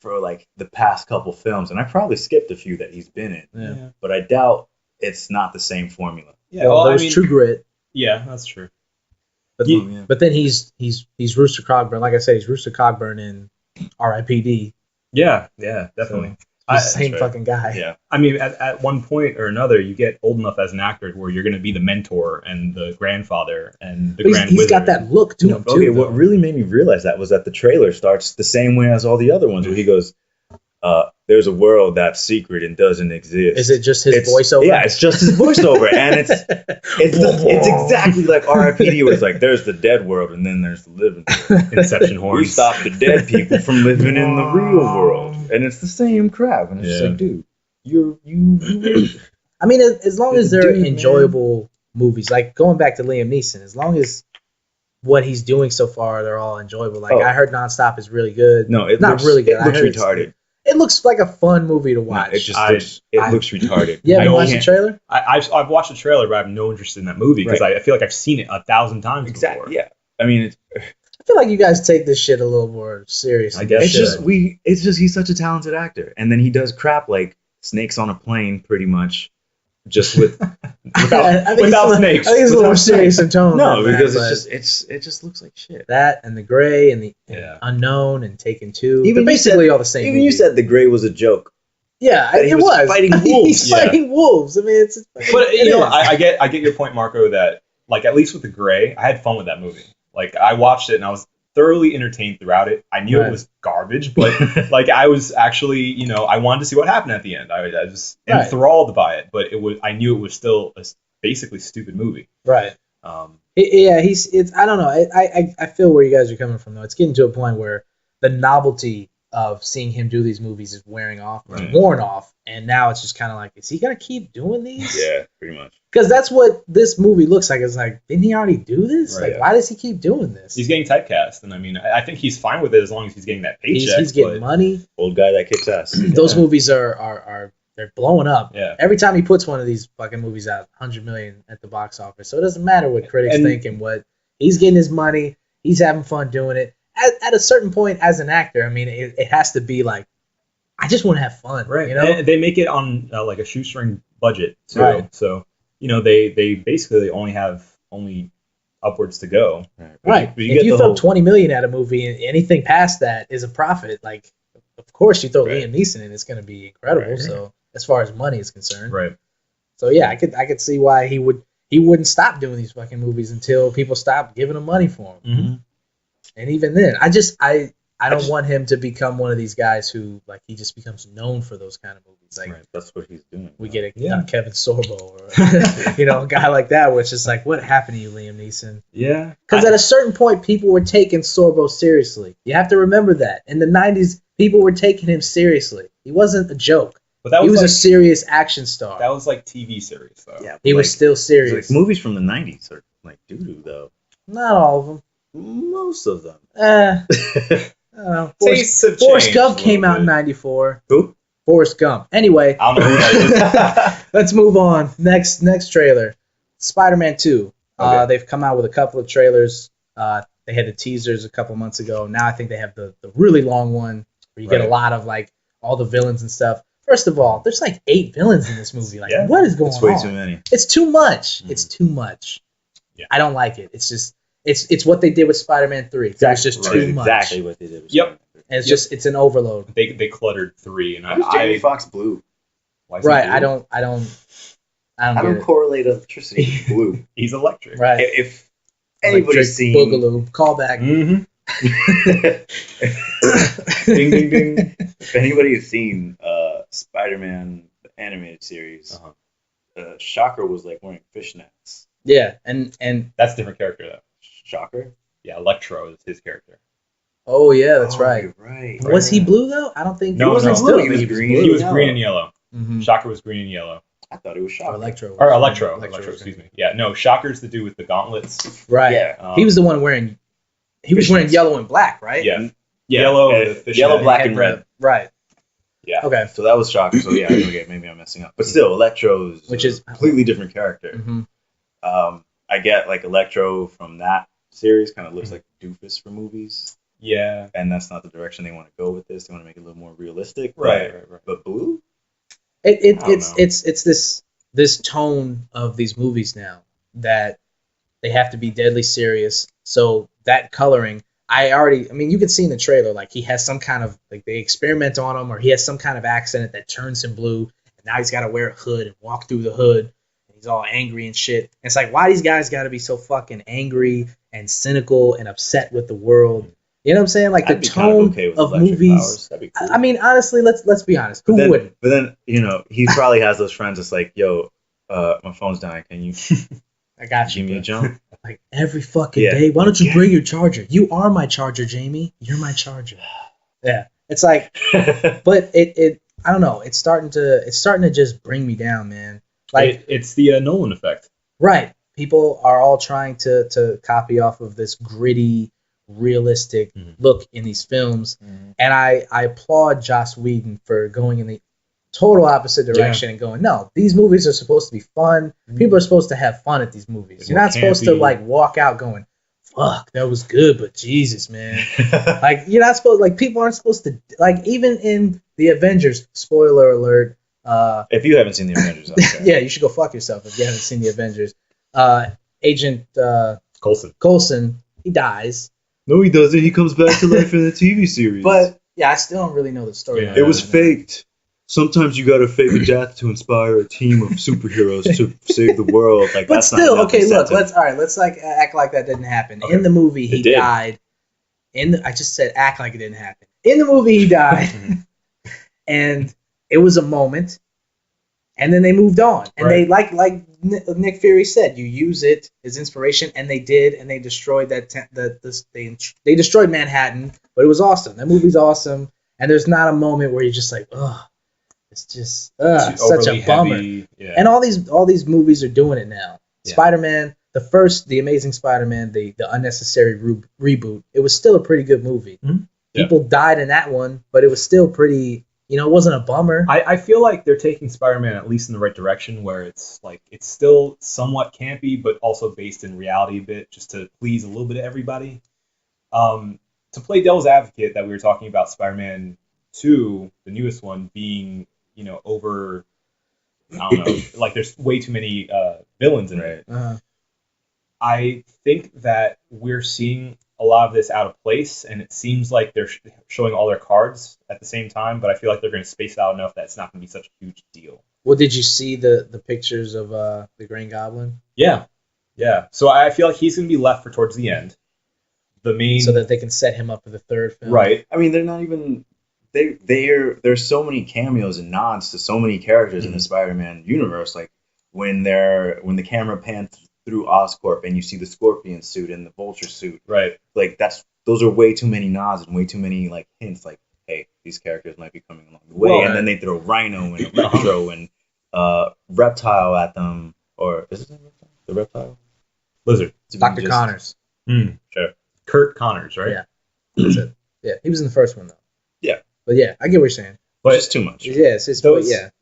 S2: for like the past couple films, and I probably skipped a few that he's been in. But I doubt it's not the same formula.
S1: There's True Grit.
S3: Yeah, that's true.
S1: But then he's Rooster Cogburn. Like I said, he's Rooster Cogburn in R.I.P.D.
S3: Yeah, definitely.
S1: So, the same fucking guy.
S3: Yeah. I mean, at one point or another, you get old enough as an actor where you're going to be the mentor and the grandfather and the grand wizard.
S1: He's got that look to him, too.
S2: Okay, what really made me realize that was that the trailer starts the same way as all the other ones, where he goes, there's a world that's secret and doesn't exist.
S1: Is it just his voiceover?
S2: Yeah, it's just his voiceover. And it's exactly like R.I.P.D. where it's like, there's the dead world and then there's the living world.
S3: Inception horns.
S2: We stop the dead people from living in the real world. And it's the same crap. And it's just like, dude, you
S1: I mean, as long as they're enjoyable movies, like going back to Liam Neeson, as long as what he's doing so far, they're all enjoyable. Like I heard Nonstop is really good.
S2: No, it's not really good. It looks retarded.
S1: It looks like a fun movie to watch.
S2: No, it looks retarded.
S1: Yeah, you watched the trailer?
S3: I've watched the trailer, but I have no interest in that movie because I feel like I've seen it 1,000 times before.
S2: Yeah. I mean,
S1: I feel like you guys take this shit a little more seriously.
S2: I guess it's just he's such a talented actor, and then he does crap like Snakes on a Plane, pretty much, just without snakes.
S1: I think it's a little more serious in tone.
S2: No, because it just looks like shit.
S1: That and The Grey and the Unknown and Taken 2.
S2: Even
S1: basically all the same.
S2: Even you said The Grey was a joke.
S1: Yeah, it was
S2: fighting wolves.
S1: He's fighting wolves. I mean,
S3: but I get your point, Marco. That like at least with The Grey, I had fun with that movie. Like I watched it and I was thoroughly entertained throughout it. I knew it was garbage, but like I was actually, I wanted to see what happened at the end. I was enthralled by it, but I knew it was still a basically stupid movie.
S1: Right. It's I don't know. I feel where you guys are coming from though. It's getting to a point where the novelty of seeing him do these movies is wearing off, worn off, and now it's just kind of like, is he gonna keep doing these?
S2: Yeah, pretty much.
S1: Because that's what this movie looks like. It's like, didn't he already do this? Right, why does he keep doing this?
S3: He's getting typecast, and I mean, I think he's fine with it as long as he's getting that paycheck.
S1: He's getting money.
S2: Old guy that kicks ass.
S1: Those movies are they're blowing up.
S3: Yeah.
S1: Every time he puts one of these fucking movies out, 100 million at the box office. So it doesn't matter what critics think and what he's getting his money. He's having fun doing it. At a certain point, as an actor, I mean, it has to be like, I just want to have fun,
S3: right?
S1: And
S3: they make it on like a shoestring budget too,
S1: right.
S3: So they basically only have upwards to go.
S1: Right. If you throw 20 million at a movie and anything past that is a profit, like of course you throw Liam Neeson in, it's going to be incredible. Right. So as far as money is concerned,
S3: right.
S1: So yeah, I could see why he wouldn't stop doing these fucking movies until people stopped giving him money for them.
S3: Mm-hmm.
S1: And even then, I I don't want him to become one of these guys who like he just becomes known for those kind of movies. Like
S2: that's what he's doing.
S1: We get a Kevin Sorbo or a guy like that, which is like, what happened to you, Liam Neeson?
S3: Yeah,
S1: because at a certain point, people were taking Sorbo seriously. You have to remember that in the '90s, people were taking him seriously. He wasn't a joke. But he was a serious action star.
S3: That was like TV series, though.
S1: Yeah, he was still serious.
S2: Like, movies from the '90s are like doo-doo, though.
S1: Not all of them.
S2: Most of them.
S1: I don't know. Forrest Gump came out in '94.
S2: Who?
S1: Forrest Gump. Anyway,
S3: I don't know who that is.
S1: Let's move on. Next trailer, Spider-Man 2. Okay. They've come out with a couple of trailers. They had the teasers a couple months ago. Now I think they have the really long one where you get a lot of like all the villains and stuff. First of all, there's like 8 villains in this movie. Like, what is going on?
S2: It's way too many.
S1: It's too much. It's too much. Yeah. I don't like it. It's just it's what they did with Spider-Man 3. It's just too much.
S2: Exactly what they did with
S3: Spider-Man
S2: 3.
S1: And it's just it's an overload.
S3: They cluttered 3, and
S4: Why is Jamie Foxx blue?
S1: Right. I don't
S4: correlate electricity with blue.
S3: He's electric.
S1: Right.
S4: If anybody's seen
S1: Boogaloo, callback.
S3: Mm-hmm.
S2: Ding ding ding.
S4: If anybody has seen Spider-Man the animated series, Shocker was like wearing fishnets.
S1: Yeah, and
S3: that's a different character though.
S4: Shocker?
S3: Yeah, Electro is his character.
S1: Oh yeah, that's right.
S4: You're right.
S1: Was he blue though? I don't think
S3: he wasn't
S1: blue.
S4: He was green.
S3: He was green and yellow.
S1: Mm-hmm.
S3: Shocker was green and yellow.
S4: I thought it was Shocker.
S1: Or
S3: Electro, excuse me. Yeah, no, Shocker's the dude with the gauntlets.
S1: Right.
S4: Yeah.
S1: He was the one wearing. He was wearing yellow and black, right?
S3: Yeah. Yellow,
S4: black, and red.
S1: Right.
S3: Yeah.
S1: Okay.
S2: So that was Shocker. So yeah, okay, maybe I'm messing up. But still, Electro's
S1: which is
S2: a completely different character.
S1: Mm-hmm.
S2: I get like Electro from that series kind of looks like Doofus for movies.
S3: Yeah.
S2: And that's not the direction they want to go with this. They want to make it a little more realistic.
S3: Right.
S2: But blue?
S1: It's this tone of these movies now that they have to be deadly serious. So that coloring, you can see in the trailer, like he has some kind of, like they experiment on him, or he has some kind of accent that turns him blue, and now he's got to wear a hood and walk through the hood, and he's all angry and shit. And it's like, why these guys got to be so fucking angry and cynical and upset with the world? You know what I'm saying? Like the tone of movies.
S2: That'd be cool.
S1: I mean, honestly, let's be honest. Who wouldn't?
S2: But then, he probably has those friends that's like, yo, my phone's dying. Can you
S1: I got you.
S2: Give me a jump?
S1: Like every fucking day. Why don't you bring your charger? You are my charger, Jamie. You're my charger. Yeah. It's like, but it I don't know. It's starting to just bring me down, man. Like
S3: it's the Nolan effect.
S1: Right. People are all trying to copy off of this gritty, realistic look in these films, and I applaud Joss Whedon for going in the total opposite direction and going, no, these movies are supposed to be fun. People are supposed to have fun at these movies. You're not supposed to like walk out going, fuck, that was good, but Jesus, man. Like you're not supposed, like people aren't supposed to, like even in the Avengers, spoiler alert.
S2: If you haven't seen the Avengers, okay.
S1: Yeah, you should go fuck yourself if you haven't seen the Avengers. Agent Coulson, he dies.
S2: No, he doesn't. He comes back to life in the TV series.
S1: But yeah, I still don't really know the story.
S2: Yeah. It was faked. Sometimes you gotta fake a death to inspire a team of superheroes to save the world. Like,
S1: but
S2: that's
S1: still,
S2: not
S1: okay. Look, let's like act like that didn't happen. Okay. In the movie, he died. I just said act like it didn't happen. In the movie, he died, and it was a moment. And then they moved on, and they like Nick Fury said, you use it as inspiration, and they did, and they destroyed they destroyed Manhattan, but it was awesome. That movie's awesome, and there's not a moment where you're just like, ugh, it's just such a bummer.
S3: Yeah.
S1: And all these movies are doing it now. Yeah. Spider-Man, the Amazing Spider-Man, the unnecessary reboot, it was still a pretty good movie. Mm-hmm. People died in that one, but it was still pretty. It wasn't a bummer.
S3: I feel like they're taking Spider-Man at least in the right direction, where it's like it's still somewhat campy, but also based in reality a bit, just to please a little bit of everybody. To play devil's advocate, that we were talking about Spider-Man 2, the newest one, being over. I don't know, like there's way too many villains in it.
S1: Uh-huh.
S3: I think that we're seeing a lot of this out of place, and it seems like they're showing all their cards at the same time, but I feel like they're going to space it out enough that it's not going to be such a huge deal.
S1: Well, did you see the pictures of the Green Goblin?
S3: Yeah. So I feel like he's going to be left for towards the end. the main,
S1: so that they can set him up for the third film.
S3: Right.
S2: I mean, they're not even. There's so many cameos and nods to so many characters in the Spider-Man universe. Like when the camera pans through Oscorp and you see the Scorpion suit and the Vulture suit.
S3: Right.
S2: Like those are way too many nods and way too many like hints. Like, hey, these characters might be coming along the way, and then they throw Rhino and Electro and Reptile at them, or is it the Reptile?
S3: Lizard.
S1: Dr. Connors.
S3: Sure. Kurt Connors, right?
S1: Yeah. That's it. Yeah, he was in the first one though.
S2: Yeah.
S1: But yeah, I get what you're saying.
S2: But it's too much.
S1: Yeah,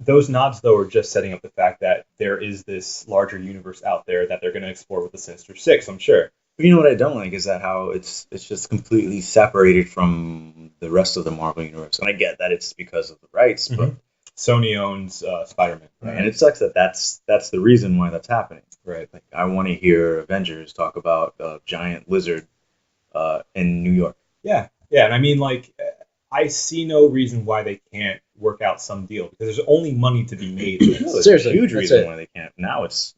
S3: those nods though are just setting up the fact that there is this larger universe out there that they're going to explore with the Sinister Six, I'm sure.
S2: But you know what I don't like is that how it's just completely separated from the rest of the Marvel universe. And I get that it's because of the rights, but
S3: Sony owns Spider-Man,
S2: right? And it sucks that that's the reason why that's happening, right? Like I want to hear Avengers talk about a giant lizard in New York.
S3: Yeah, and I mean, like, I see no reason why they can't work out some deal because there's only money to be made.
S2: There's a huge reason why they can't. Now it's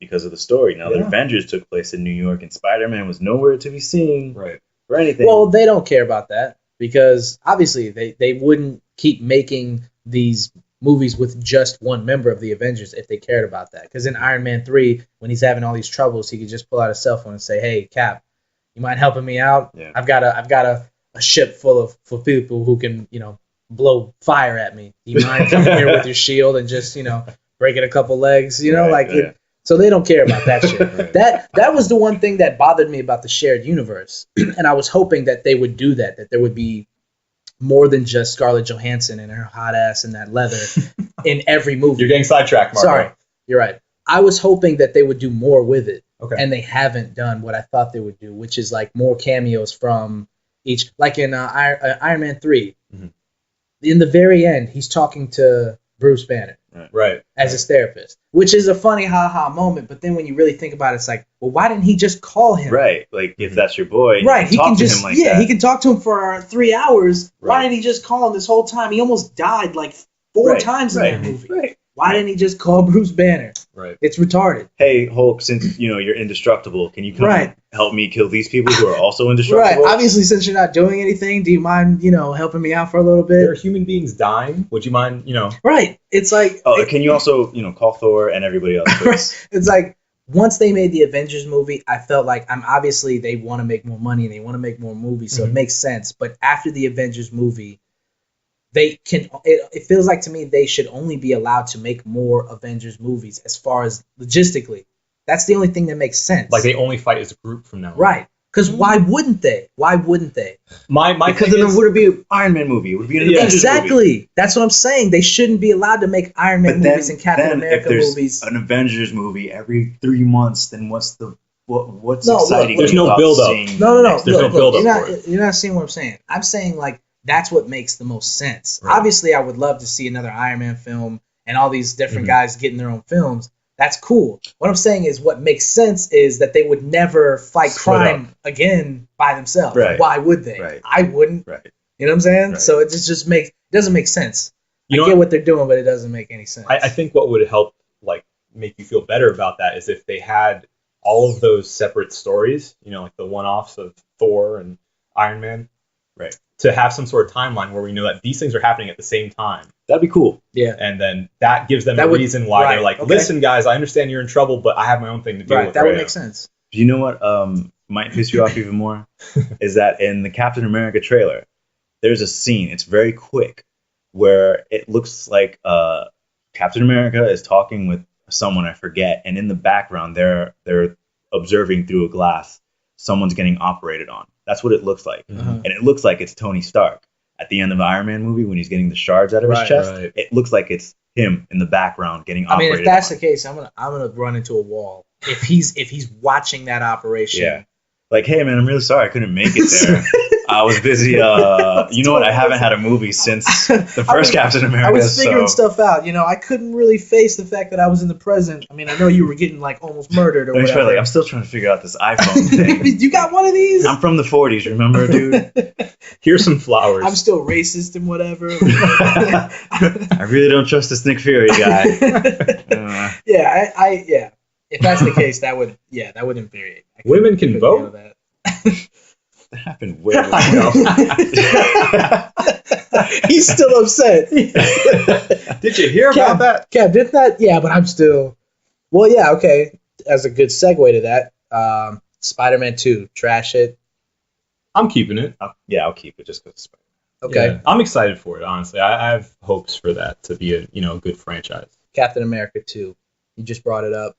S2: because of the story. Now the Avengers took place in New York and Spider-Man was nowhere to be seen,
S3: right,
S2: for anything.
S1: Well, they don't care about that because obviously they wouldn't keep making these movies with just one member of the Avengers if they cared about that. Because in Iron Man 3, when he's having all these troubles, he could just pull out his cell phone and say, "Hey, Cap, you mind helping me out?
S2: Yeah.
S1: I've got a ship full of people who can, blow fire at me. Do you mind coming here with your shield and just, breaking a couple legs? So they don't care about that shit.
S2: Right.
S1: That was the one thing that bothered me about the shared universe, and I was hoping that they would do that there would be more than just Scarlett Johansson and her hot ass and that leather in every movie.
S3: You're getting sidetracked, Marco.
S1: Sorry, you're right. I was hoping that they would do more with it,
S3: okay,
S1: and they haven't done what I thought they would do, which is like more cameos from each, like in Iron Man 3.
S3: Mm-hmm.
S1: In the very end, he's talking to Bruce Banner,
S3: right,
S1: as his therapist, which is a funny ha-ha moment. But then when you really think about it, it's like, well, why didn't he just call him?
S2: Right, like if that's your boy,
S1: right? He can just
S2: that.
S1: He can talk to him for 3 hours.
S2: Right.
S1: Why didn't he just call him this whole time? He almost died like 4 times in that movie.
S2: Right.
S1: Why didn't he just call Bruce Banner?
S3: Right.
S1: It's retarded.
S2: Hey, Hulk, since you're indestructible, can you come and help me kill these people who are also indestructible?
S1: Right. Obviously, since you're not doing anything, do you mind, helping me out for a little bit?
S3: There are human beings dying. Would you mind,
S1: Right. It's like.
S2: Oh, can you also, call Thor and everybody else, please?
S1: It's like once they made the Avengers movie, I felt like obviously they want to make more money and they want to make more movies, so it makes sense. But after the Avengers movie, it feels like to me they should only be allowed to make more Avengers movies as far as logistically. That's the only thing that makes sense.
S3: Like they only fight as a group from now on.
S1: Right. Because why wouldn't they?
S2: Because then it would be an Iron Man movie. It would be an Avengers movie.
S1: That's what I'm saying. They shouldn't be allowed to make Iron Man movies and Captain America movies.
S2: An Avengers movie every 3 months, then what's exciting?
S3: Look, there's no build-up.
S1: No.
S3: There's no build-up for it.
S1: You're not seeing what I'm saying. I'm saying like that's what makes the most sense.
S3: Right.
S1: Obviously, I would love to see another Iron Man film and all these different guys getting their own films. That's cool. What I'm saying is what makes sense is that they would never fight crime again by themselves.
S2: Right.
S1: Why would they?
S2: Right.
S1: I wouldn't.
S2: Right.
S1: You know what I'm saying?
S2: Right.
S1: So it just doesn't make sense. I
S3: You
S1: get what they're doing, but it doesn't make any sense.
S3: I think what would help like make you feel better about that is if they had all of those separate stories, like the one-offs of Thor and Iron Man,
S2: right?
S3: To have some sort of timeline where we know that these things are happening at the same time.
S2: That'd be cool.
S1: Yeah.
S3: And then that gives them a reason why they're like, listen, guys, I understand you're in trouble, but I have my own thing to deal with.
S1: That would make sense.
S2: Do you know what might piss you off even more? Is that in the Captain America trailer, there's a scene, it's very quick, where it looks like Captain America is talking with someone, I forget, and in the background they're observing through a glass someone's getting operated on. That's what it looks like. And it looks like it's Tony Stark. At the end of the Iron Man movie, when he's getting the shards out of his chest, it looks like it's him in the background getting operated on.
S1: If that's the case, I'm gonna run into a wall. If he's watching that operation.
S2: Yeah. Like, hey man, I'm really sorry I couldn't make it there. I was busy. You know what? I haven't had a movie since the first Captain America.
S1: I was figuring stuff out. I couldn't really face the fact that I was in the present. I mean, I know you were getting like almost murdered or whatever.
S2: I'm still trying to figure out this iPhone thing.
S1: You got one of these?
S2: I'm from the 40s, remember, dude?
S3: Here's some flowers.
S1: I'm still racist and whatever.
S2: I really don't trust this Nick Fury guy.
S1: Yeah. If that's the case, that would infuriate me.
S3: Women can vote.
S4: That happened way before.
S1: He's still upset.
S3: Did you hear about that?
S1: Kev, did that? Yeah, but I'm still. Well, yeah, okay. As a good segue to that, Spider-Man 2, trash it.
S3: I'm keeping it.
S2: I'll keep it just because.
S1: Okay.
S3: Yeah, I'm excited for it. Honestly, I have hopes for that to be a good franchise.
S1: Captain America 2. You just brought it up.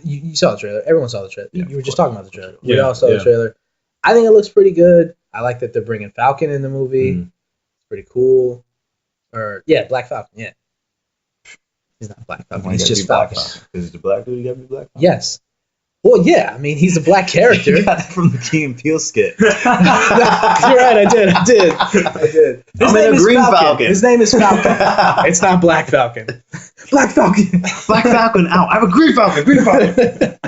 S1: You saw the trailer. Everyone saw the trailer.
S3: Yeah,
S1: you were just talking about the trailer.
S3: Yeah,
S1: We all saw the trailer. I think it looks pretty good. I like that they're bringing Falcon in the movie. It's pretty cool. Black Falcon. Yeah. He's not Black Falcon. He's just Falcon.
S2: Because he's a black dude, you gotta be Black Falcon.
S1: Yes. Well, yeah. I mean, he's a black character.
S2: You got it from the Key and Peele skit.
S1: You're right. I did.
S2: I'm in a green Falcon.
S1: His name is Falcon. It's not Black Falcon. Black Falcon.
S2: Black Falcon out. I have a green Falcon. Green Falcon.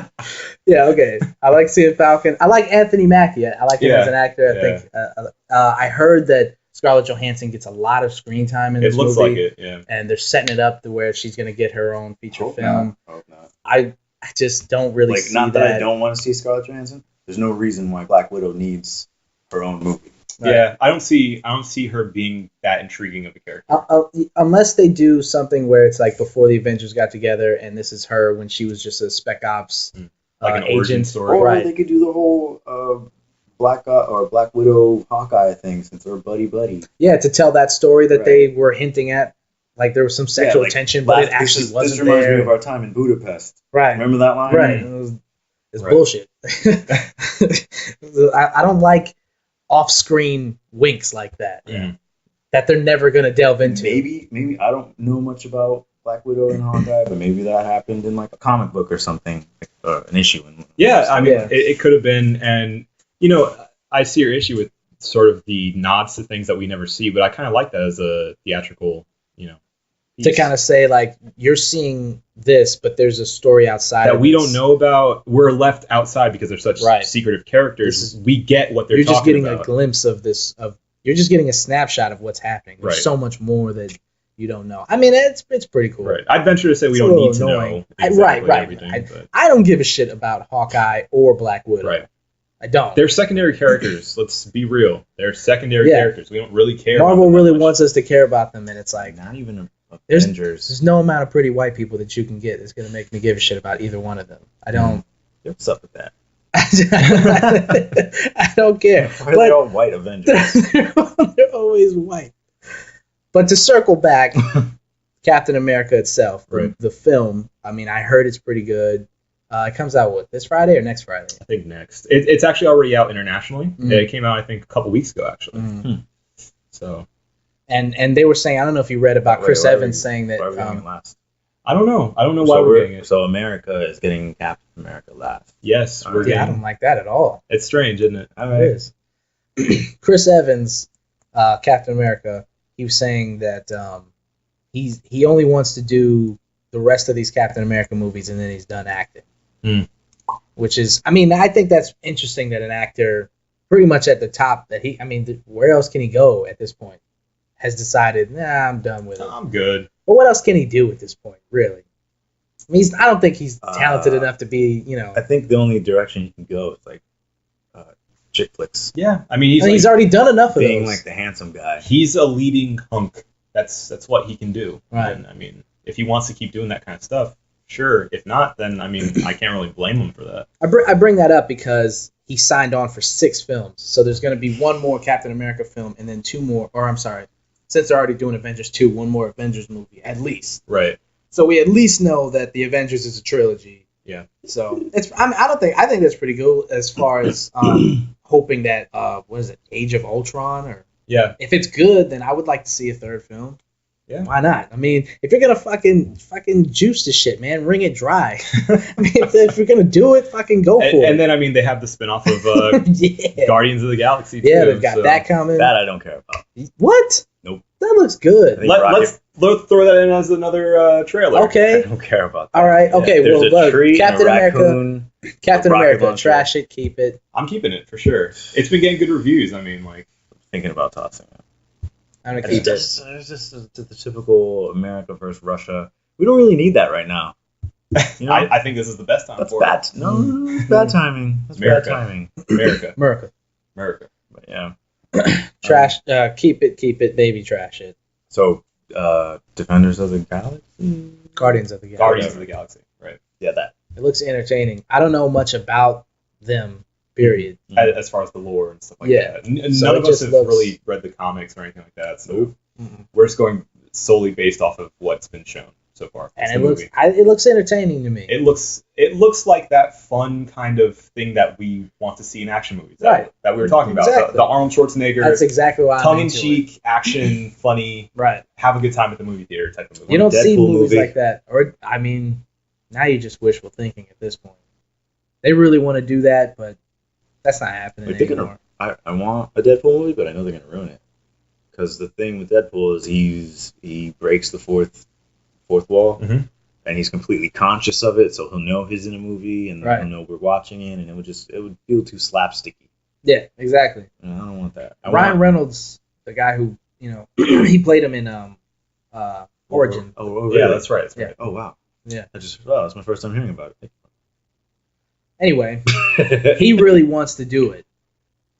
S1: Yeah. Okay. I like seeing Falcon. I like Anthony Mackie. I like him as an actor. I think. I heard that Scarlett Johansson gets a lot of screen time in this movie.
S3: It looks like it. Yeah.
S1: And they're setting it up to where she's going to get her own feature film.
S4: Hope not.
S1: I just don't really see
S4: not that
S1: that.
S4: I don't want to see Scarlett Johansson. There's no reason why Black Widow needs her own movie.
S3: Right. Yeah, I don't see her being that intriguing of a character.
S1: Unless they do something where it's like before the Avengers got together, and this is her when she was just a spec ops
S3: like an origin
S1: agent
S3: story.
S4: Or they could do the whole Black Widow Hawkeye thing since they're buddy.
S1: Yeah, to tell that story that they were hinting at. Like there was some sexual tension, but it actually wasn't there.
S4: This reminds me of our time in Budapest.
S1: Right.
S4: Remember that line?
S1: Right. It's bullshit. I don't like off-screen winks like that.
S3: Yeah.
S1: That they're never going to delve into.
S4: Maybe I don't know much about Black Widow and Hawkeye, but maybe that happened in like a comic book or something, an issue.
S3: It could have been, and I see your issue with sort of the nods to things that we never see, but I kind of like that as a theatrical,
S1: to kind of say like you're seeing this, but there's a story outside
S3: that
S1: of
S3: we
S1: this.
S3: don't know about. We're left outside because they're such secretive characters. We get what they're talking about. You're just getting
S1: a glimpse of this. You're just getting a snapshot of what's happening. There's so much more that you don't know. I mean, it's pretty cool.
S3: Right. I'd venture to say we don't need to know exactly everything.
S1: I don't give a shit about Hawkeye or Black Widow.
S3: Right.
S1: I don't.
S3: They're secondary characters. Let's be real. They're secondary characters. We don't really care.
S1: Marvel really wants us to care about them, and it's like
S2: not even
S1: Avengers. There's no amount of pretty white people that you can get that's going to make me give a shit about either one of them. I don't.
S2: What's up with that?
S1: I don't care.
S2: Why are they all white Avengers?
S1: They're always white. But to circle back, Captain America itself, the film, I mean, I heard it's pretty good. It comes out, this Friday or next Friday?
S3: I think next. It's actually already out internationally. It came out, I think, a couple weeks ago, actually. So...
S1: And they were saying, I don't know if you read about Chris Evans saying that.
S2: Why are we getting it last?
S3: I don't know. I don't know why we're getting it.
S2: So America is getting Captain America last.
S3: Yes, we're getting.
S1: I don't like that at all.
S3: It's strange, isn't it?
S1: It is. Chris Evans, Captain America, he was saying that he only wants to do the rest of these Captain America movies and then he's done acting. Which is, I mean, I think that's interesting that an actor pretty much at the top where else can he go at this point? Has decided, I'm done with it.
S3: I'm good.
S1: But what else can he do at this point, really? I mean, I don't think he's talented enough to be,
S2: I think the only direction he can go is like chick flicks.
S3: Yeah, I mean,
S1: he's already done enough of
S2: being
S1: those.
S2: like the handsome guy.
S3: He's a leading hunk. That's what he can do.
S1: Right.
S3: And I mean, if he wants to keep doing that kind of stuff, sure. If not, then I mean, I can't really blame him for that.
S1: I bring that up because he signed on for 6 films, so there's going to be one more Captain America film and then 2 more. Or I'm sorry. Since they're already doing Avengers 2, one more Avengers movie, at least.
S3: Right.
S1: So we at least know that the Avengers is a trilogy.
S3: Yeah.
S1: So I think that's pretty good as far as hoping that Age of Ultron or if it's good, then I would like to see a 3rd film.
S3: Yeah.
S1: Why not? I mean, if you're gonna fucking juice the shit, man, wring it dry. I mean, if you're gonna do it, fucking go for it.
S3: And then I mean, they have the spinoff of Guardians of the Galaxy.
S1: Yeah, they've got that coming.
S2: That I don't care about.
S1: What?
S2: Nope.
S1: That looks good.
S3: Let's throw that in as another trailer.
S1: Okay.
S2: I don't care about that.
S1: All right. Okay.
S2: There's
S1: well,
S2: a tree
S1: Captain
S2: and a
S1: America.
S2: raccoon,
S1: Captain America. Trash it. Keep it.
S3: I'm keeping it for sure. It's been getting good reviews. I mean, like
S2: thinking about tossing it.
S1: I'm gonna keep it.
S2: It's just the typical America versus Russia. We don't really need that right now.
S3: You know? I think this is the best time
S2: That's
S3: for
S2: bad.
S3: it.
S2: No, it's bad timing. That's
S3: America.
S2: bad timing.
S3: America. America.
S2: But yeah.
S1: Trash. Keep it, baby. Trash it.
S2: So, Defenders of the Galaxy.
S1: Guardians of the Galaxy.
S3: Guardians of the Galaxy. Right.
S2: Yeah, that.
S1: It looks entertaining. I don't know much about them. Period.
S3: As far as the lore and stuff like that.
S1: So
S3: None of us have really read the comics or anything like that, so we're just going solely based off of what's been shown so far.
S1: And it looks entertaining to me.
S3: It looks like that fun kind of thing that we want to see in action movies. That we were talking about.
S1: Exactly.
S3: The Arnold Schwarzenegger.
S1: That's exactly why
S3: tongue-in-cheek, action, funny.
S1: Right.
S3: Have a good time at the movie theater type of movie.
S1: You don't see movies like that. Or I mean, now you're just wishful thinking at this point. They really want to do that, but that's not happening anymore.
S2: I want a Deadpool movie, but I know they're gonna ruin it. Because the thing with Deadpool is he breaks the fourth wall, and he's completely conscious of it, so he'll know he's in a movie, and he'll know we're watching it, and it would feel too slapsticky.
S1: Yeah, exactly.
S2: And I don't want that.
S1: Ryan Reynolds, the guy who he played him in Origin.
S2: Oh, really?
S3: Yeah, that's right.
S1: Yeah.
S2: Oh, wow.
S1: Yeah.
S2: That's my first time hearing about it.
S1: Anyway, he really wants to do it.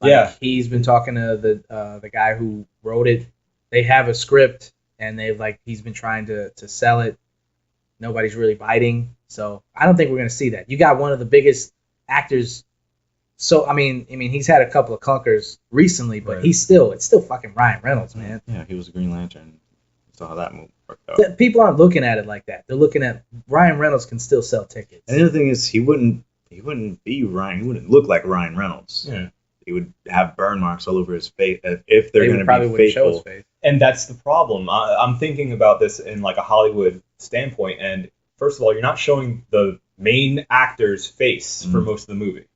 S3: Yeah.
S1: He's been talking to the guy who wrote it. They have a script, and he's been trying to sell it. Nobody's really biting, so I don't think we're gonna see that. You got one of the biggest actors. So I mean, he's had a couple of clunkers recently, but it's still fucking Ryan Reynolds, man.
S2: Yeah, he was a Green Lantern. Saw how that movie worked out.
S1: People aren't looking at it like that. They're looking at Ryan Reynolds can still sell tickets.
S2: And the other thing is, he wouldn't be Ryan. He wouldn't look like Ryan Reynolds.
S3: Yeah.
S2: He would have burn marks all over his face if they're going to be faithful.
S3: And that's the problem. I'm thinking about this in like a Hollywood standpoint, and first of all, you're not showing the main actor's face for most of the movie.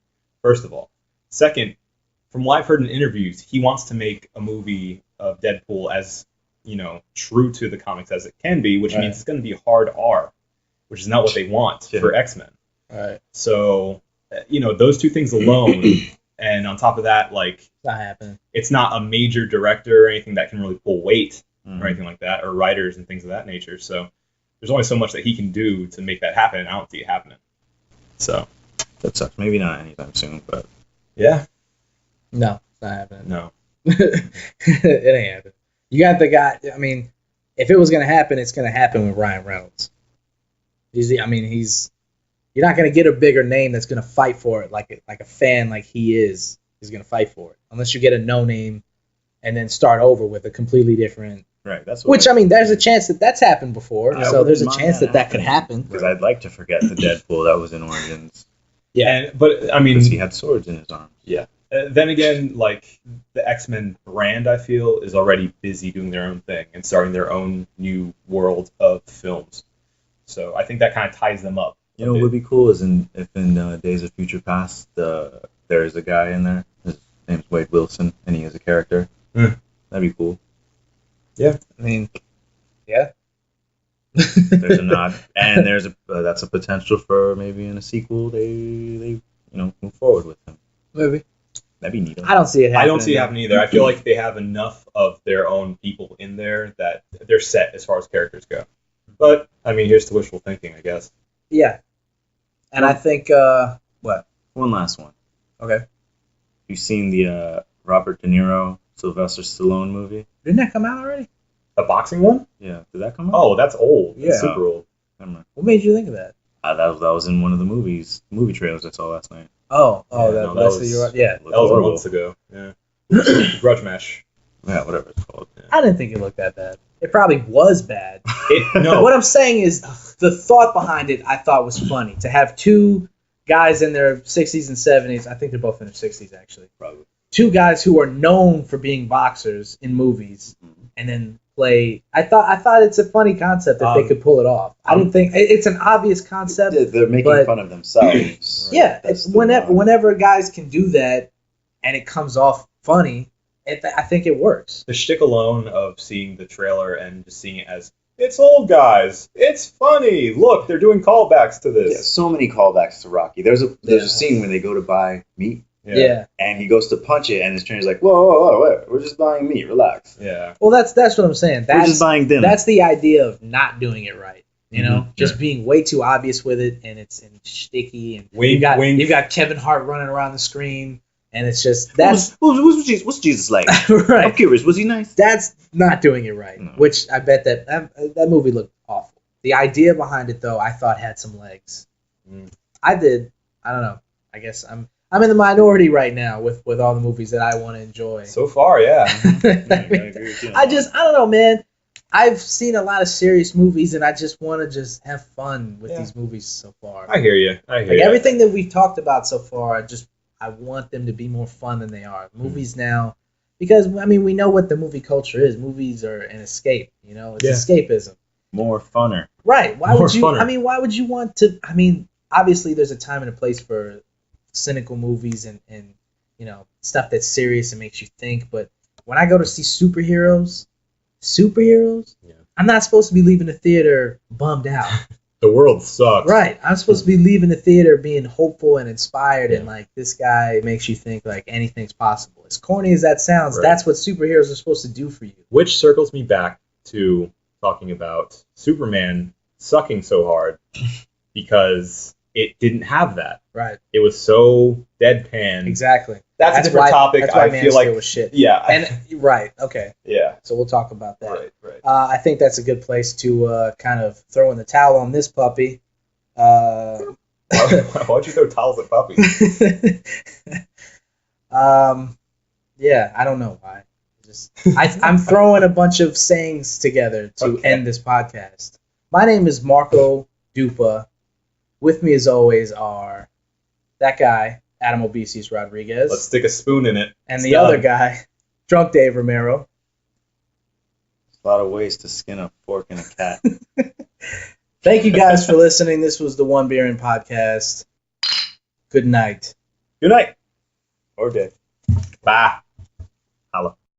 S3: First of all. Second, from what I've heard in interviews, he wants to make a movie of Deadpool as, true to the comics as it can be, which means it's going to be hard R, which is not what they want for X-Men.
S1: Right.
S3: So, those two things alone, and on top of that,
S1: it's not happening.
S3: It's not a major director or anything that can really pull weight or anything like that, or writers and things of that nature. So there's only so much that he can do to make that happen, and I don't see it happening. So
S2: that sucks. Maybe not anytime soon, but
S3: yeah.
S1: No, it's not happening.
S3: No.
S1: It ain't happening. You got the guy. I mean, if it was gonna happen, it's gonna happen with Ryan Reynolds. You're not gonna get a bigger name that's gonna fight for it like a fan like he is gonna fight for it, unless you get a no name and then start over with a completely different.
S2: Right. That's
S1: there's a chance that's happened before, so there's a chance that could happen.
S2: Because I'd like to forget the Deadpool that was in Origins.
S1: Yeah,
S3: but I mean,
S2: because he had swords in his arms.
S3: Yeah. Then again, like the X-Men brand, I feel, is already busy doing their own thing and starting their own new world of films. So I think that kind of ties them up.
S2: You know what would be cool is if in Days of Future Past, there is a guy in there. His name's Wade Wilson, and he is a character. That'd be cool.
S3: Yeah.
S1: I mean, yeah.
S2: There's a nod, and that's a potential for maybe in a sequel they move forward with him.
S1: Maybe.
S2: That'd be neat.
S1: I don't see it happening.
S3: I don't see it happening either. I feel like they have enough of their own people in there that they're set as far as characters go. But, I mean, here's to wishful thinking, I guess.
S1: Yeah. And I think, what?
S2: One last one.
S1: Okay.
S2: You've seen the Robert De Niro, Sylvester Stallone movie?
S1: Didn't that come out already?
S3: The boxing one?
S2: Yeah. Did that come out?
S3: Oh, that's old.
S1: Yeah.
S3: That's super old.
S1: What made you think of that?
S2: That was in one of the movie trailers I saw last night.
S1: Oh,
S3: yeah,
S1: that was
S3: that was months ago. Yeah. Grudge Match.
S2: Yeah, whatever it's called. Yeah.
S1: I didn't think it looked that bad. It probably was bad.
S3: No.
S1: What I'm saying is the thought behind it I thought was funny. To have two guys in their 60s and 70s, I think they're both in their 60s actually.
S2: Probably.
S1: Two guys who are known for being boxers in movies and then play. I thought it's a funny concept if they could pull it off. I didn't think it's an obvious concept.
S2: They're making fun of themselves. Right?
S1: Yeah, it's whenever guys can do that and it comes off funny, I think it works.
S3: The shtick alone of seeing the trailer and just seeing it as it's old guys, it's funny. Look, they're doing callbacks to this.
S2: Yeah, so many callbacks to Rocky. There's a scene when they go to buy meat.
S1: Yeah.
S2: And he goes to punch it, and his trainer's like, whoa, we're just buying meat. Relax.
S3: Yeah.
S1: Well, that's what I'm saying.
S2: We're just buying dinner.
S1: That's the idea of not doing it right. You know, just being way too obvious with it, and it's sticky. And you've got Kevin Hart running around the screen, And it's just that's
S2: what's Jesus like?
S1: Right.
S2: I'm curious. Was he nice?
S1: That's not doing it right.
S2: No.
S1: Which I bet that movie looked awful. The idea behind it, though, I thought had some legs. I did. I don't know. I guess I'm in the minority right now with all the movies that I want to enjoy.
S3: So far, yeah.
S1: I don't know, man. I've seen a lot of serious movies, and I just want to just have fun with these movies so far.
S3: I hear you.
S1: Everything that we've talked about so far, I want them to be more fun than they are. Movies now, because we know what the movie culture is. Movies are an escape. It's escapism.
S2: More funner.
S1: Right? Why would you want to? Obviously, there's a time and a place for cynical movies and stuff that's serious and makes you think. But when I go to see superheroes, I'm not supposed to be leaving the theater bummed out.
S3: The world sucks.
S1: Right. I'm supposed to be leaving the theater being hopeful and inspired and like this guy makes you think like anything's possible. As corny as that sounds, that's what superheroes are supposed to do for you.
S3: Which circles me back to talking about Superman sucking so hard because it didn't have that.
S1: Right.
S3: It was so deadpan.
S1: Exactly.
S3: That's a different topic.
S1: That's why
S3: I feel like
S1: was shit.
S3: Yeah.
S1: And right. Okay.
S3: Yeah.
S1: So we'll talk about that.
S3: Right.
S1: I think that's a good place to kind of throw in the towel on this puppy.
S3: Why'd you throw towels at puppies?
S1: Yeah, I don't know why. I'm throwing a bunch of sayings together to end this podcast. My name is Marco Dupa. With me, as always, are that guy, Adam Obesis Rodriguez.
S3: Let's stick a spoon in it.
S1: And the other guy, Drunk Dave Romero.
S2: A lot of ways to skin a fork in a cat.
S1: Thank you guys for listening. This was the One Beer In podcast. Good night.
S2: Good night.
S3: Or day. Bye. Holla.